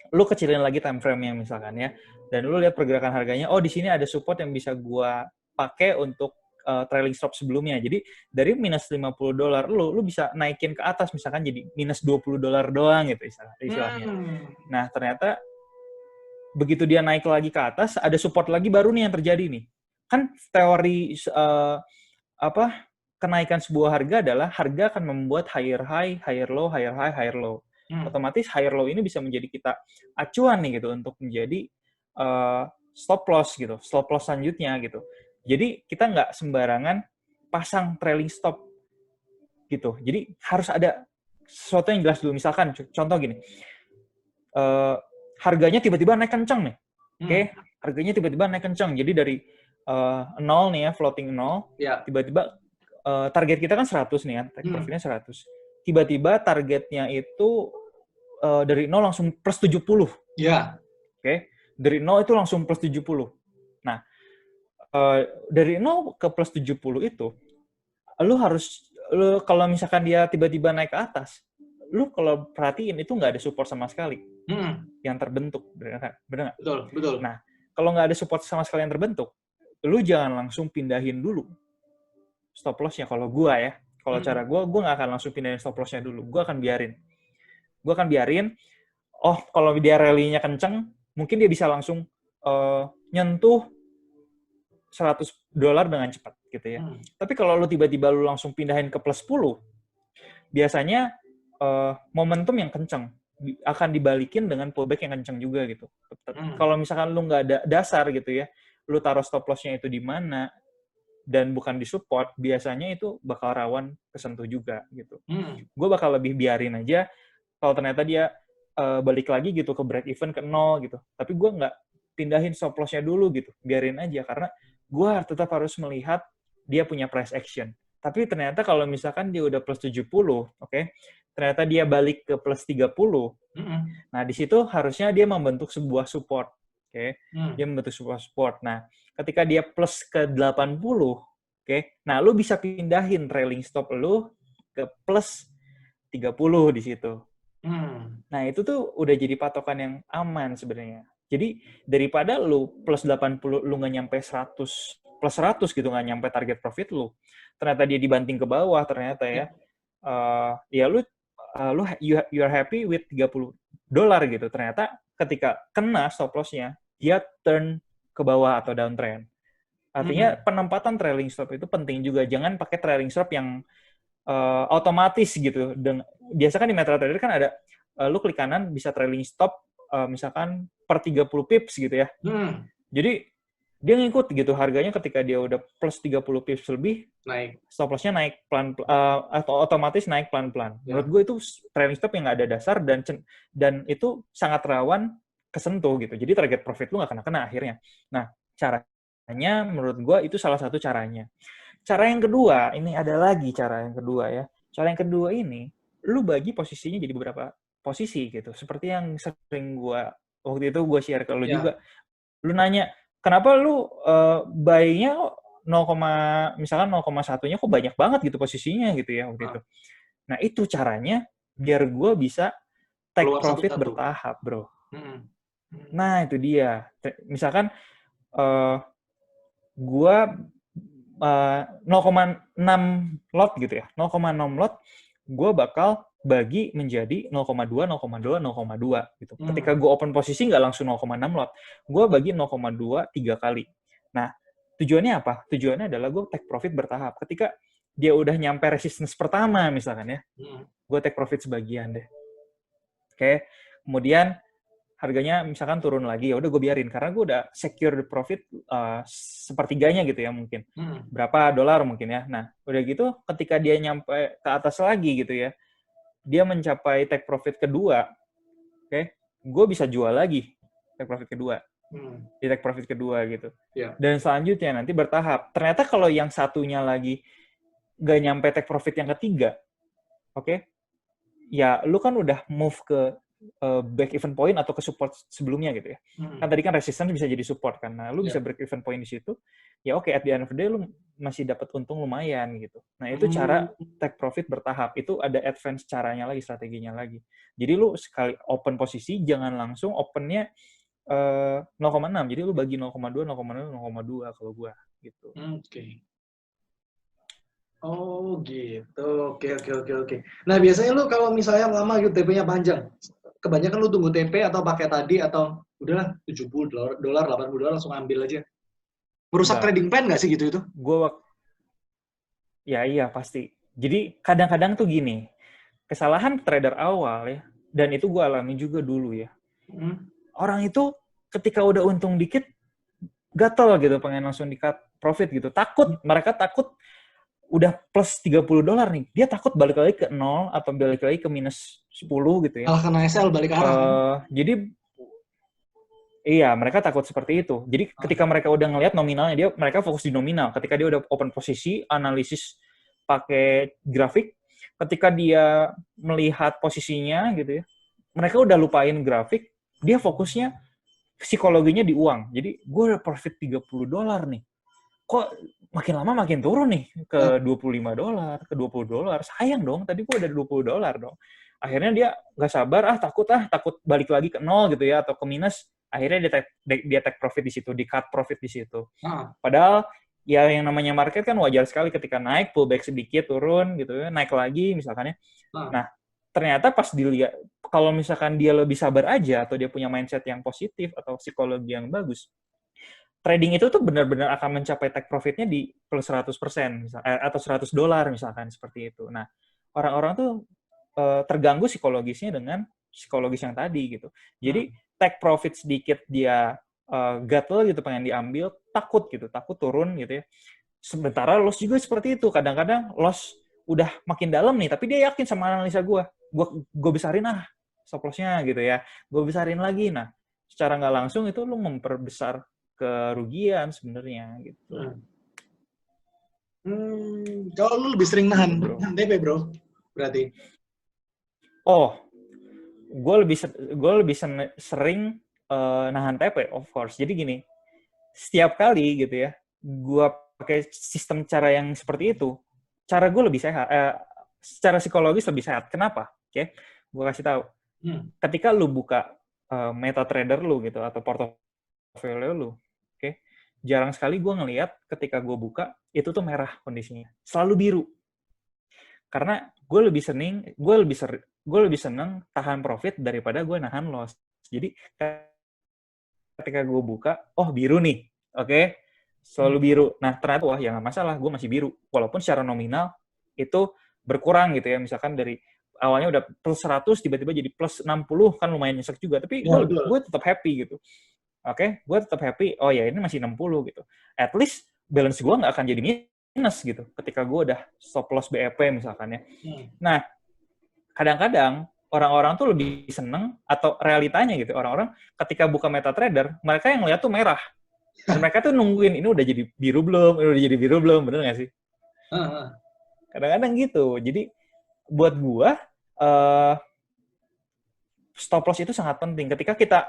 lu kecilin lagi time frame-nya misalkan ya, dan lu lihat pergerakan harganya, oh di sini ada support yang bisa gua pakai untuk trailing stop sebelumnya. Jadi dari minus $50 lu bisa naikin ke atas misalkan jadi minus $20 doang gitu istilahnya. Nah, ternyata begitu dia naik lagi ke atas, ada support lagi baru nih yang terjadi nih. Kan teori kenaikan sebuah harga adalah harga akan membuat higher high, higher low, higher high, higher low. Otomatis higher low ini bisa menjadi kita acuan nih gitu untuk menjadi stop loss gitu, stop loss selanjutnya gitu. Jadi kita nggak sembarangan pasang trailing stop gitu. Jadi harus ada sesuatu yang jelas dulu. Misalkan contoh gini, harganya tiba-tiba naik kencang nih, oke? Harganya tiba-tiba naik kencang. Jadi dari 0 nih ya, floating 0, tiba-tiba target kita kan 100 nih ya, take profitnya 100. Tiba-tiba targetnya itu dari 0 langsung plus 70. Iya. Oke? Dari 0 itu langsung plus 70. Nah, dari 0 ke plus 70 itu, lu kalau misalkan dia tiba-tiba naik ke atas, lu kalau perhatiin itu nggak ada support sama sekali yang terbentuk. Bener nggak? Betul. Nah, kalau nggak ada support sama sekali yang terbentuk, lu jangan langsung pindahin dulu stop loss-nya. Kalau gua ya, kalau cara gua nggak akan langsung pindahin stop loss-nya dulu. Gua akan biarin. Oh, kalau dia rally-nya kenceng, mungkin dia bisa langsung nyentuh $100 dengan cepat gitu ya. Tapi kalau lu tiba-tiba lu langsung pindahin ke plus 10, biasanya momentum yang kenceng akan dibalikin dengan pullback yang kenceng juga gitu. Kalau misalkan lu nggak ada dasar gitu ya, lu taruh stop loss-nya itu di mana dan bukan di support, biasanya itu bakal rawan kesentuh juga gitu. Gue bakal lebih biarin aja kalau ternyata dia balik lagi gitu ke break even ke 0 gitu. Tapi gue nggak pindahin stop loss-nya dulu gitu. Biarin aja karena gue tetap harus melihat dia punya price action. Tapi ternyata kalau misalkan dia udah plus 70, oke, ternyata dia balik ke plus 30, nah di situ harusnya dia membentuk sebuah support. Oke, dia membentuk sebuah support. Nah, ketika dia plus ke 80, oke, nah lu bisa pindahin trailing stop lu ke plus 30 di situ. Nah, itu tuh udah jadi patokan yang aman sebenarnya. Jadi, daripada lu plus 80, lu nggak nyampe 100, plus 100 gitu, nggak nyampe target profit lu, ternyata dia dibanting ke bawah, ternyata ya, ya you are happy with $30 gitu. Ternyata ketika kena stop loss-nya, dia turn ke bawah atau downtrend. Artinya penempatan trailing stop itu penting juga. Jangan pakai trailing stop yang otomatis gitu. Biasa kan di MetaTrader kan ada lu klik kanan bisa trailing stop misalkan per 30 pips gitu ya. Jadi dia ngikut gitu harganya ketika dia udah plus 30 pips lebih, naik. Stop loss-nya naik atau otomatis naik pelan-pelan. Menurut gue itu trailing stop yang nggak ada dasar dan itu sangat rawan kesentuh gitu. Jadi target profit lu nggak kena akhirnya. Nah, caranya menurut gue itu salah satu caranya. Cara yang kedua, ini ada lagi cara yang kedua ya. Cara yang kedua ini, lu bagi posisinya jadi beberapa posisi gitu. Seperti yang sering waktu itu gue share ke lu juga. Lu nanya, kenapa lu buy-nya misalkan 0,1-nya kok banyak banget gitu posisinya gitu ya waktu itu. Nah, itu caranya biar gue bisa take profit bertahap, bro. Nah, itu dia. Misalkan gue 0,6 lot gitu ya. 0,6 lot gue bakal bagi menjadi 0,2, 0,2, 0,2 gitu. Ketika gue open posisi nggak langsung 0,6 lot, gue bagi 0,2 3 kali. Nah, tujuannya apa? Tujuannya adalah gue take profit bertahap. Ketika dia udah nyampe resistance pertama misalkan ya, gue take profit sebagian deh. Oke, kemudian harganya misalkan turun lagi, ya udah gue biarin karena gue udah secure the profit sepertiganya gitu ya mungkin. Berapa dolar mungkin ya. Nah, udah gitu ketika dia nyampe ke atas lagi gitu ya, dia mencapai take profit kedua, oke, gue bisa jual lagi take profit kedua. Di take profit kedua gitu. Yeah. Dan selanjutnya nanti bertahap. Ternyata kalau yang satunya lagi gak nyampe take profit yang ketiga, oke, ya lu kan udah move ke break even point atau ke support sebelumnya gitu ya. Kan tadi kan resistance bisa jadi support kan. Nah, lu bisa break even point di situ. Ya oke, at the end of the day lu masih dapat untung lumayan gitu. Nah, itu cara take profit bertahap. Itu ada advance caranya lagi, strateginya lagi. Jadi lu sekali open posisi jangan langsung opennya 0,6. Jadi lu bagi 0,2, 0,2 kalau gua gitu. Oke. Oh gitu, oke. Nah biasanya lu kalau misalnya lama gitu TP-nya panjang, kebanyakan lu tunggu TP atau pakai tadi atau udahlah $70, $80 langsung ambil aja. Merusak trading plan nggak sih gitu itu? Ya iya pasti. Jadi kadang-kadang tuh gini, kesalahan trader awal ya, dan itu gue alami juga dulu ya. Orang itu ketika udah untung dikit, gatel gitu, pengen langsung di-cut profit gitu. Mereka takut udah plus $30 nih, dia takut balik lagi ke 0 atau balik lagi ke minus 10 gitu ya. Karena SL balik arah. Jadi iya, mereka takut seperti itu. Jadi ketika mereka udah ngelihat nominalnya, mereka fokus di nominal. Ketika dia udah open posisi, analisis pakai grafik, ketika dia melihat posisinya gitu ya, mereka udah lupain grafik, dia fokusnya psikologinya di uang. Jadi gue udah profit $30 nih. Kok makin lama makin turun nih ke $25, ke $20. Sayang dong, tadi gue udah $20 dong. Akhirnya dia nggak sabar, takut balik lagi ke 0 gitu ya, atau ke minus. Akhirnya dia take profit di situ, di cut profit di situ. Padahal ya yang namanya market kan wajar sekali ketika naik, pullback sedikit, turun gitu ya, naik lagi misalkan ya. Nah, ternyata pas dilihat, kalau misalkan dia lebih sabar aja, atau dia punya mindset yang positif, atau psikologi yang bagus, trading itu tuh benar-benar akan mencapai take profitnya di plus 100%, atau $100 misalkan, seperti itu. Nah, orang-orang tuh terganggu psikologisnya dengan psikologis yang tadi gitu. Jadi take profit sedikit dia gatel gitu pengen diambil, takut turun gitu ya. Sementara loss juga seperti itu. Kadang-kadang loss udah makin dalam nih, tapi dia yakin sama analisa gue besarin stop loss-nya gitu ya. Gue besarin lagi. Nah, secara nggak langsung itu lu memperbesar kerugian sebenarnya gitu. Kalau lu lebih sering nahan TP bro, berarti? Oh, gue lebih sering nahan TP, of course. Jadi gini, setiap kali gitu ya, gue pakai sistem cara yang seperti itu, cara gue lebih sehat, secara psikologis lebih sehat. Kenapa? Oke, gue kasih tahu. Ketika lu buka MetaTrader lu gitu atau portofolio lu, oke, jarang sekali gue ngelihat ketika gue buka itu tuh merah kondisinya, selalu biru. Karena gue lebih seneng tahan profit daripada gue nahan loss. Jadi ketika gue buka, oh biru nih, oke, selalu biru. Nah ternyata wah ya nggak masalah, gue masih biru. Walaupun secara nominal itu berkurang gitu ya, misalkan dari awalnya udah plus 100 tiba-tiba jadi plus 60 kan lumayan nyesek juga. Tapi gue tetap happy gitu. Oke, gue tetap happy. Oh ya ini masih 60 gitu. At least balance gue nggak akan jadi minus gitu. Ketika gue udah stop loss BEP misalkan ya. Nah kadang-kadang orang-orang tuh lebih seneng, atau realitanya gitu, orang-orang ketika buka MetaTrader, mereka yang lihat tuh merah. Dan mereka tuh nungguin, ini udah jadi biru belum, bener nggak sih? Kadang-kadang gitu. Jadi, buat gua, stop loss itu sangat penting. Ketika kita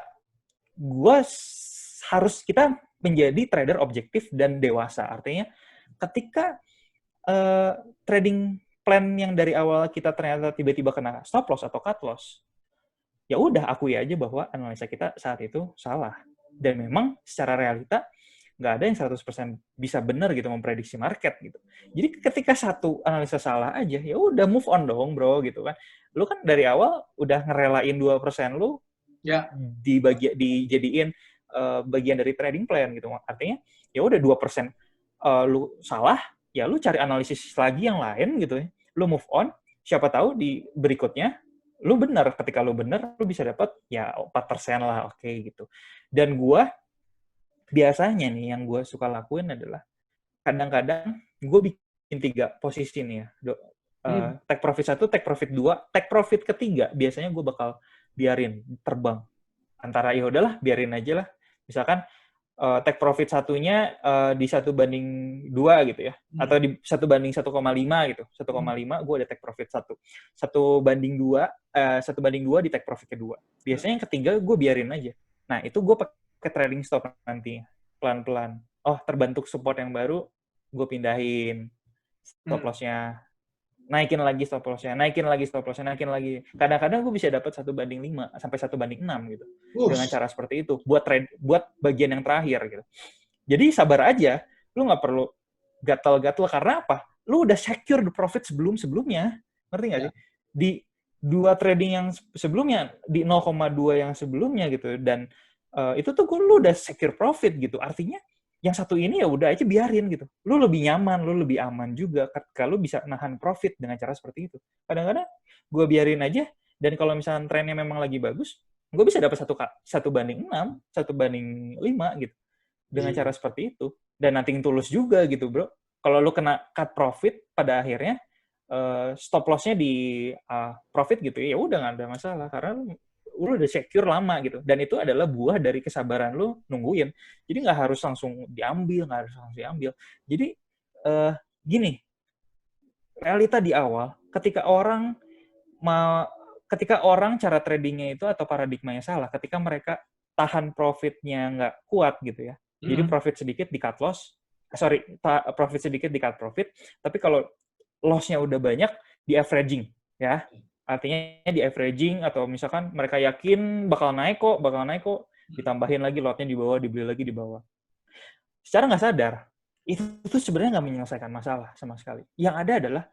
menjadi trader objektif dan dewasa. Artinya, ketika trading plan yang dari awal kita ternyata tiba-tiba kena stop loss atau cut loss, ya udah akui aja bahwa analisa kita saat itu salah. Dan memang secara realita nggak ada yang 100% bisa benar gitu memprediksi market gitu. Jadi ketika satu analisa salah aja, ya udah move on dong bro gitu kan. Lu kan dari awal udah ngerelain 2% lu dijadiin bagian dari trading plan gitu. Artinya ya udah 2% lu salah, ya lu cari analisis lagi yang lain gitu ya. Lu move on, siapa tahu di berikutnya lu bener, ketika lu bener, lu bisa dapat ya 4% lah, oke gitu. Dan gua biasanya nih yang gue suka lakuin adalah kadang-kadang gue bikin 3 posisi nih ya. Take profit 1, take profit 2, take profit ketiga biasanya gue bakal biarin terbang. Antara ya udahlah biarin aja lah. Misalkan take profit satunya di 1/2 gitu ya. Atau di 1/1,5 gitu. 1,5 gue ada take profit 1. 1/2, 1/2 di take profit kedua. Biasanya yang ketiga gue biarin aja. Nah, itu gue pakai trading stop nanti pelan-pelan. Oh, terbentuk support yang baru, gue pindahin stop loss-nya. Naikin lagi stop loss-nya, naikin lagi stop loss-nya, naikin lagi. Kadang-kadang gue bisa dapat 1/5 sampai 1/6 gitu. Dengan cara seperti itu buat bagian yang terakhir gitu. Jadi sabar aja, lu nggak perlu gatal-gatal karena apa? Lu udah secure the profit sebelumnya. Ngerti nggak sih? Di 2 trading yang sebelumnya, di 0,2 yang sebelumnya gitu, dan itu tuh lu udah secure profit gitu. Artinya yang satu ini ya udah aja biarin gitu. Lu lebih nyaman, lu lebih aman juga kalau bisa nahan profit dengan cara seperti itu. Kadang-kadang gue biarin aja, dan kalau misalnya trennya memang lagi bagus, gue bisa dapat 1/6, 1/5 gitu. Dengan cara seperti itu. Dan nothing tulus juga gitu, bro. Kalau lu kena cut profit pada akhirnya, stop loss-nya di profit gitu, ya udah nggak ada masalah. Karena lu udah secure lama gitu. Dan itu adalah buah dari kesabaran lu nungguin. Jadi nggak harus langsung diambil, nggak harus langsung diambil. Jadi gini, realita di awal, ketika orang cara tradingnya itu atau paradigmanya salah, ketika mereka tahan profitnya nggak kuat gitu ya. Jadi profit sedikit di cut loss, profit sedikit di cut profit, tapi kalau loss-nya udah banyak di averaging ya. Artinya di averaging, atau misalkan mereka yakin bakal naik kok, ditambahin lagi lotnya di bawah, dibeli lagi di bawah. Secara nggak sadar, itu tuh sebenarnya nggak menyelesaikan masalah sama sekali. Yang ada adalah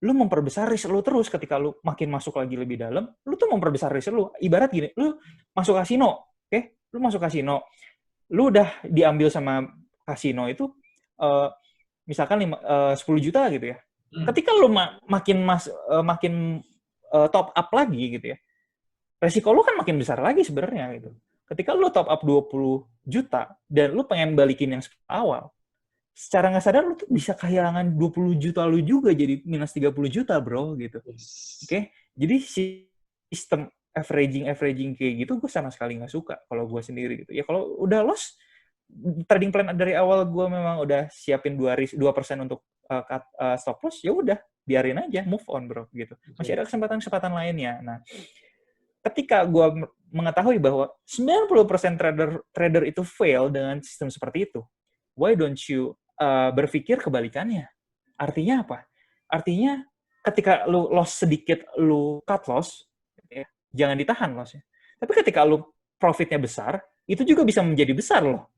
lu memperbesar risk lu terus. Ketika lu makin masuk lagi lebih dalam, lu tuh memperbesar risk lu. Ibarat gini, lu masuk kasino, oke? Lu masuk kasino, lu udah diambil sama kasino itu, misalkan 10 juta gitu ya. Ketika lu makin top up lagi gitu ya, resiko lu kan makin besar lagi sebenarnya gitu. Ketika lu top up 20 juta dan lu pengen balikin yang awal, secara nggak sadar lu tuh bisa kehilangan 20 juta lu juga jadi minus 30 juta, bro, gitu. Oke? Jadi sistem averaging kayak gitu gue sama sekali nggak suka kalau gue sendiri gitu. Ya kalau udah loss, trading plan dari awal gue memang udah siapin 2% untuk stop loss, ya udah biarin aja, move on, bro, gitu. Masih ada kesempatan lainnya. Nah, ketika gue mengetahui bahwa 90% trader itu fail dengan sistem seperti itu, why don't you berpikir kebalikannya? Artinya apa? Artinya ketika lu loss sedikit, lu cut loss, ya, jangan ditahan lossnya. Tapi ketika lu profitnya besar, itu juga bisa menjadi besar loh.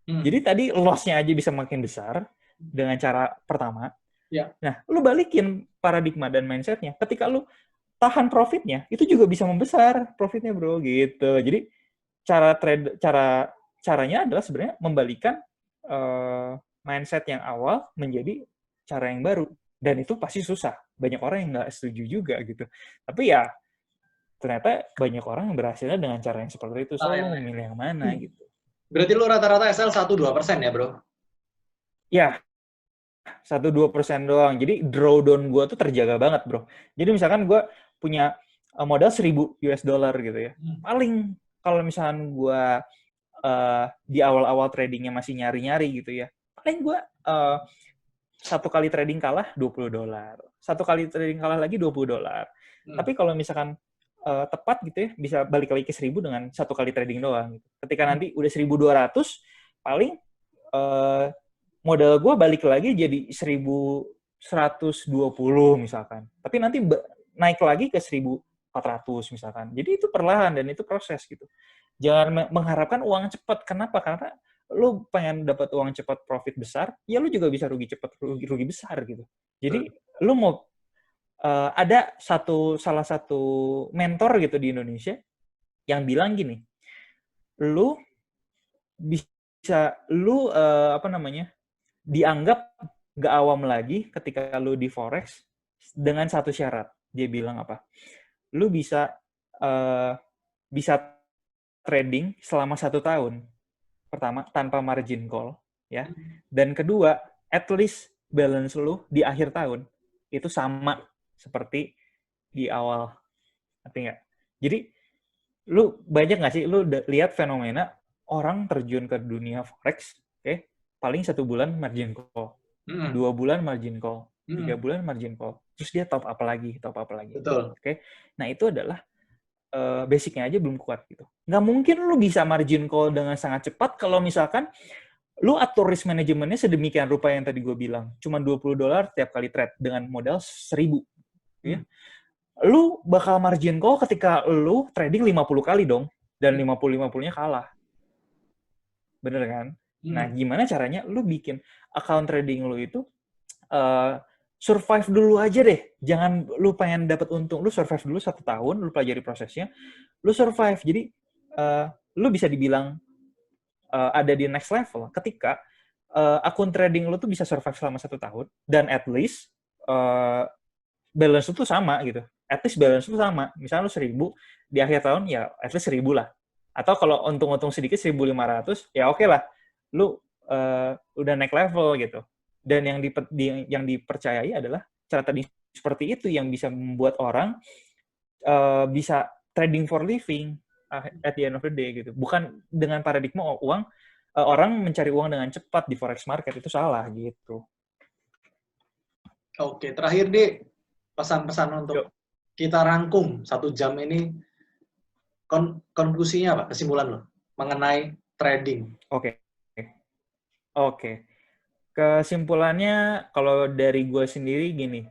Jadi tadi loss-nya aja bisa makin besar dengan cara pertama. Nah, lu balikin paradigma dan mindset-nya. Ketika lu tahan profitnya, itu juga bisa membesar profitnya, bro, gitu. Jadi caranya adalah sebenarnya membalikan mindset yang awal menjadi cara yang baru. Dan itu pasti susah. Banyak orang yang nggak setuju juga gitu. Tapi ya ternyata banyak orang yang berhasilnya dengan cara yang seperti itu. So, lu memilih yang mana gitu. Berarti lu rata-rata SL 1-2% ya, bro? Ya, 1-2% doang. Jadi drawdown gue tuh terjaga banget, bro. Jadi misalkan gue punya modal $1,000 gitu ya. Paling kalau misalkan gue di awal-awal tradingnya masih nyari-nyari gitu ya, paling gue satu kali trading kalah $20. Satu kali trading kalah lagi $20. Tapi kalau misalkan tepat gitu ya, bisa balik lagi ke 1.000 dengan satu kali trading doang. Gitu. Ketika nanti udah 1.200, paling modal gue balik lagi jadi 1.120 misalkan. Tapi nanti naik lagi ke 1.400 misalkan. Jadi itu perlahan dan itu proses gitu. Jangan mengharapkan uang cepat. Kenapa? Karena lu pengen dapat uang cepat, profit besar, ya lu juga bisa rugi cepat, rugi besar gitu. Jadi lu mau ada salah satu mentor gitu di Indonesia yang bilang gini, lu bisa dianggap gak awam lagi ketika lu di forex dengan satu syarat. Dia bilang apa? lu bisa bisa trading selama 1 tahun. Pertama, tanpa margin call, ya. Dan kedua, at least balance lu di akhir tahun itu sama seperti di awal. Ngerti nggak? Jadi, lu banyak nggak sih lu lihat fenomena orang terjun ke dunia forex, oke? Paling 1 bulan margin call, 2 bulan margin call, 3 bulan margin call, terus dia top up lagi. Betul. Oke? Nah, itu adalah basicnya aja belum kuat gitu. Nggak mungkin lu bisa margin call dengan sangat cepat kalau misalkan lu atur risk manajemennya sedemikian rupa yang tadi gue bilang. Cuma $20 tiap kali trade dengan modal 1.000. Ya. Lu bakal margin call ketika lu trading 50 kali dong. Dan 50-50-nya kalah. Bener kan? Nah, gimana caranya lu bikin account trading lu itu survive dulu aja deh. Jangan lu pengen dapat untung. Lu survive dulu 1 tahun, lu pelajari prosesnya. Lu survive. Jadi, lu bisa dibilang ada di next level ketika akun trading lu tuh bisa survive selama 1 tahun. Dan at least balance lu tuh sama gitu. At least balance lu sama. Misalnya lu 1.000, di akhir tahun ya at least 1.000 lah. Atau kalau untung-untung sedikit 1.500, ya oke lah. Lu udah naik level gitu. Dan yang dipercayai adalah cara trading seperti itu yang bisa membuat orang bisa trading for living at the end of the day gitu. Bukan dengan paradigma orang mencari uang dengan cepat di forex market, itu salah gitu. Oke, terakhir di pesan-pesan untuk kita rangkum 1 jam ini, konklusinya apa? Kesimpulan lo mengenai trading. Oke. Kesimpulannya, kalau dari gue sendiri gini,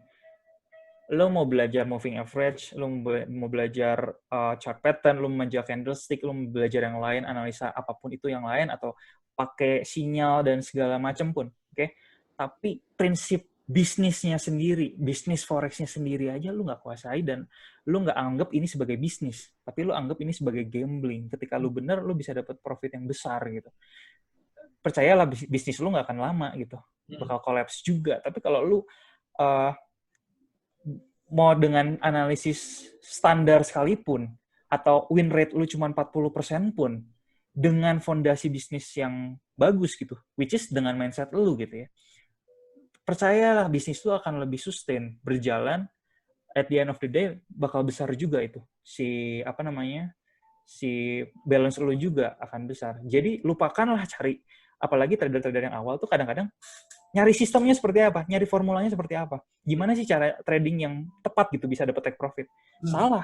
lo mau belajar moving average, lo mau belajar chart pattern, lo mau belajar candlestick, lo mau belajar yang lain, analisa apapun itu yang lain, atau pakai sinyal dan segala macam pun, oke? Tapi prinsip bisnisnya sendiri, bisnis forexnya sendiri aja lo nggak kuasai, dan lo nggak anggap ini sebagai bisnis, tapi lo anggap ini sebagai gambling. Ketika lo bener, lo bisa dapat profit yang besar gitu. Percayalah bisnis lu nggak akan lama gitu, bakal collapse juga. Tapi kalau lu mau dengan analisis standar sekalipun, atau win rate lu cuma 40% pun, dengan fondasi bisnis yang bagus gitu, which is dengan mindset lu gitu ya, percayalah bisnis lu akan lebih sustain, berjalan, at the end of the day bakal besar juga itu. Si balance lu juga akan besar. Jadi lupakanlah cari, apalagi trader-trader yang awal tuh kadang-kadang nyari sistemnya seperti apa, nyari formulanya seperti apa. Gimana sih cara trading yang tepat gitu bisa dapat take profit? Salah.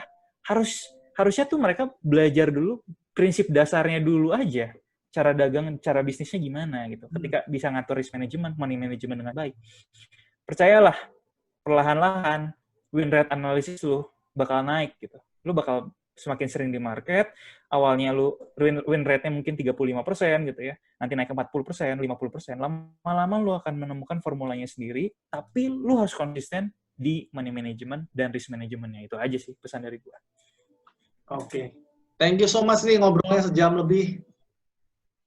Harusnya tuh mereka belajar dulu prinsip dasarnya dulu aja. Cara dagang, cara bisnisnya gimana gitu. Ketika bisa ngatur risk management, money management dengan baik. Percayalah, perlahan-lahan win rate analysis lu bakal naik gitu. Lu bakal semakin sering di market, awalnya lu win rate-nya mungkin 35% gitu ya, nanti naik ke 40%, 50%, lama-lama lu akan menemukan formulanya sendiri, tapi lu harus konsisten di money management dan risk management-nya. Itu aja sih pesan dari gua. Oke. Thank you so much nih, ngobrolnya 1 jam lebih.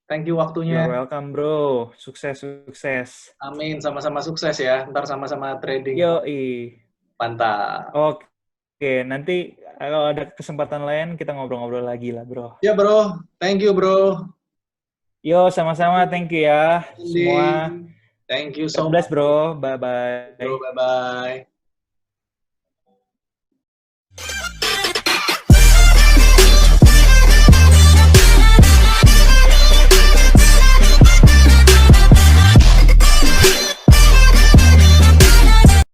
Thank you waktunya. You're welcome, bro. Sukses. Amin, sama-sama sukses ya. Ntar sama-sama trading. Yoi. Mantap. Oke, nanti kalau ada kesempatan lain kita ngobrol-ngobrol lagi lah, bro. Ya, bro. Thank you, bro. Yo, sama-sama. Thank you ya. Semua. Thank you so much. God bless, much. bro. Bye-bye. Bro, bye-bye.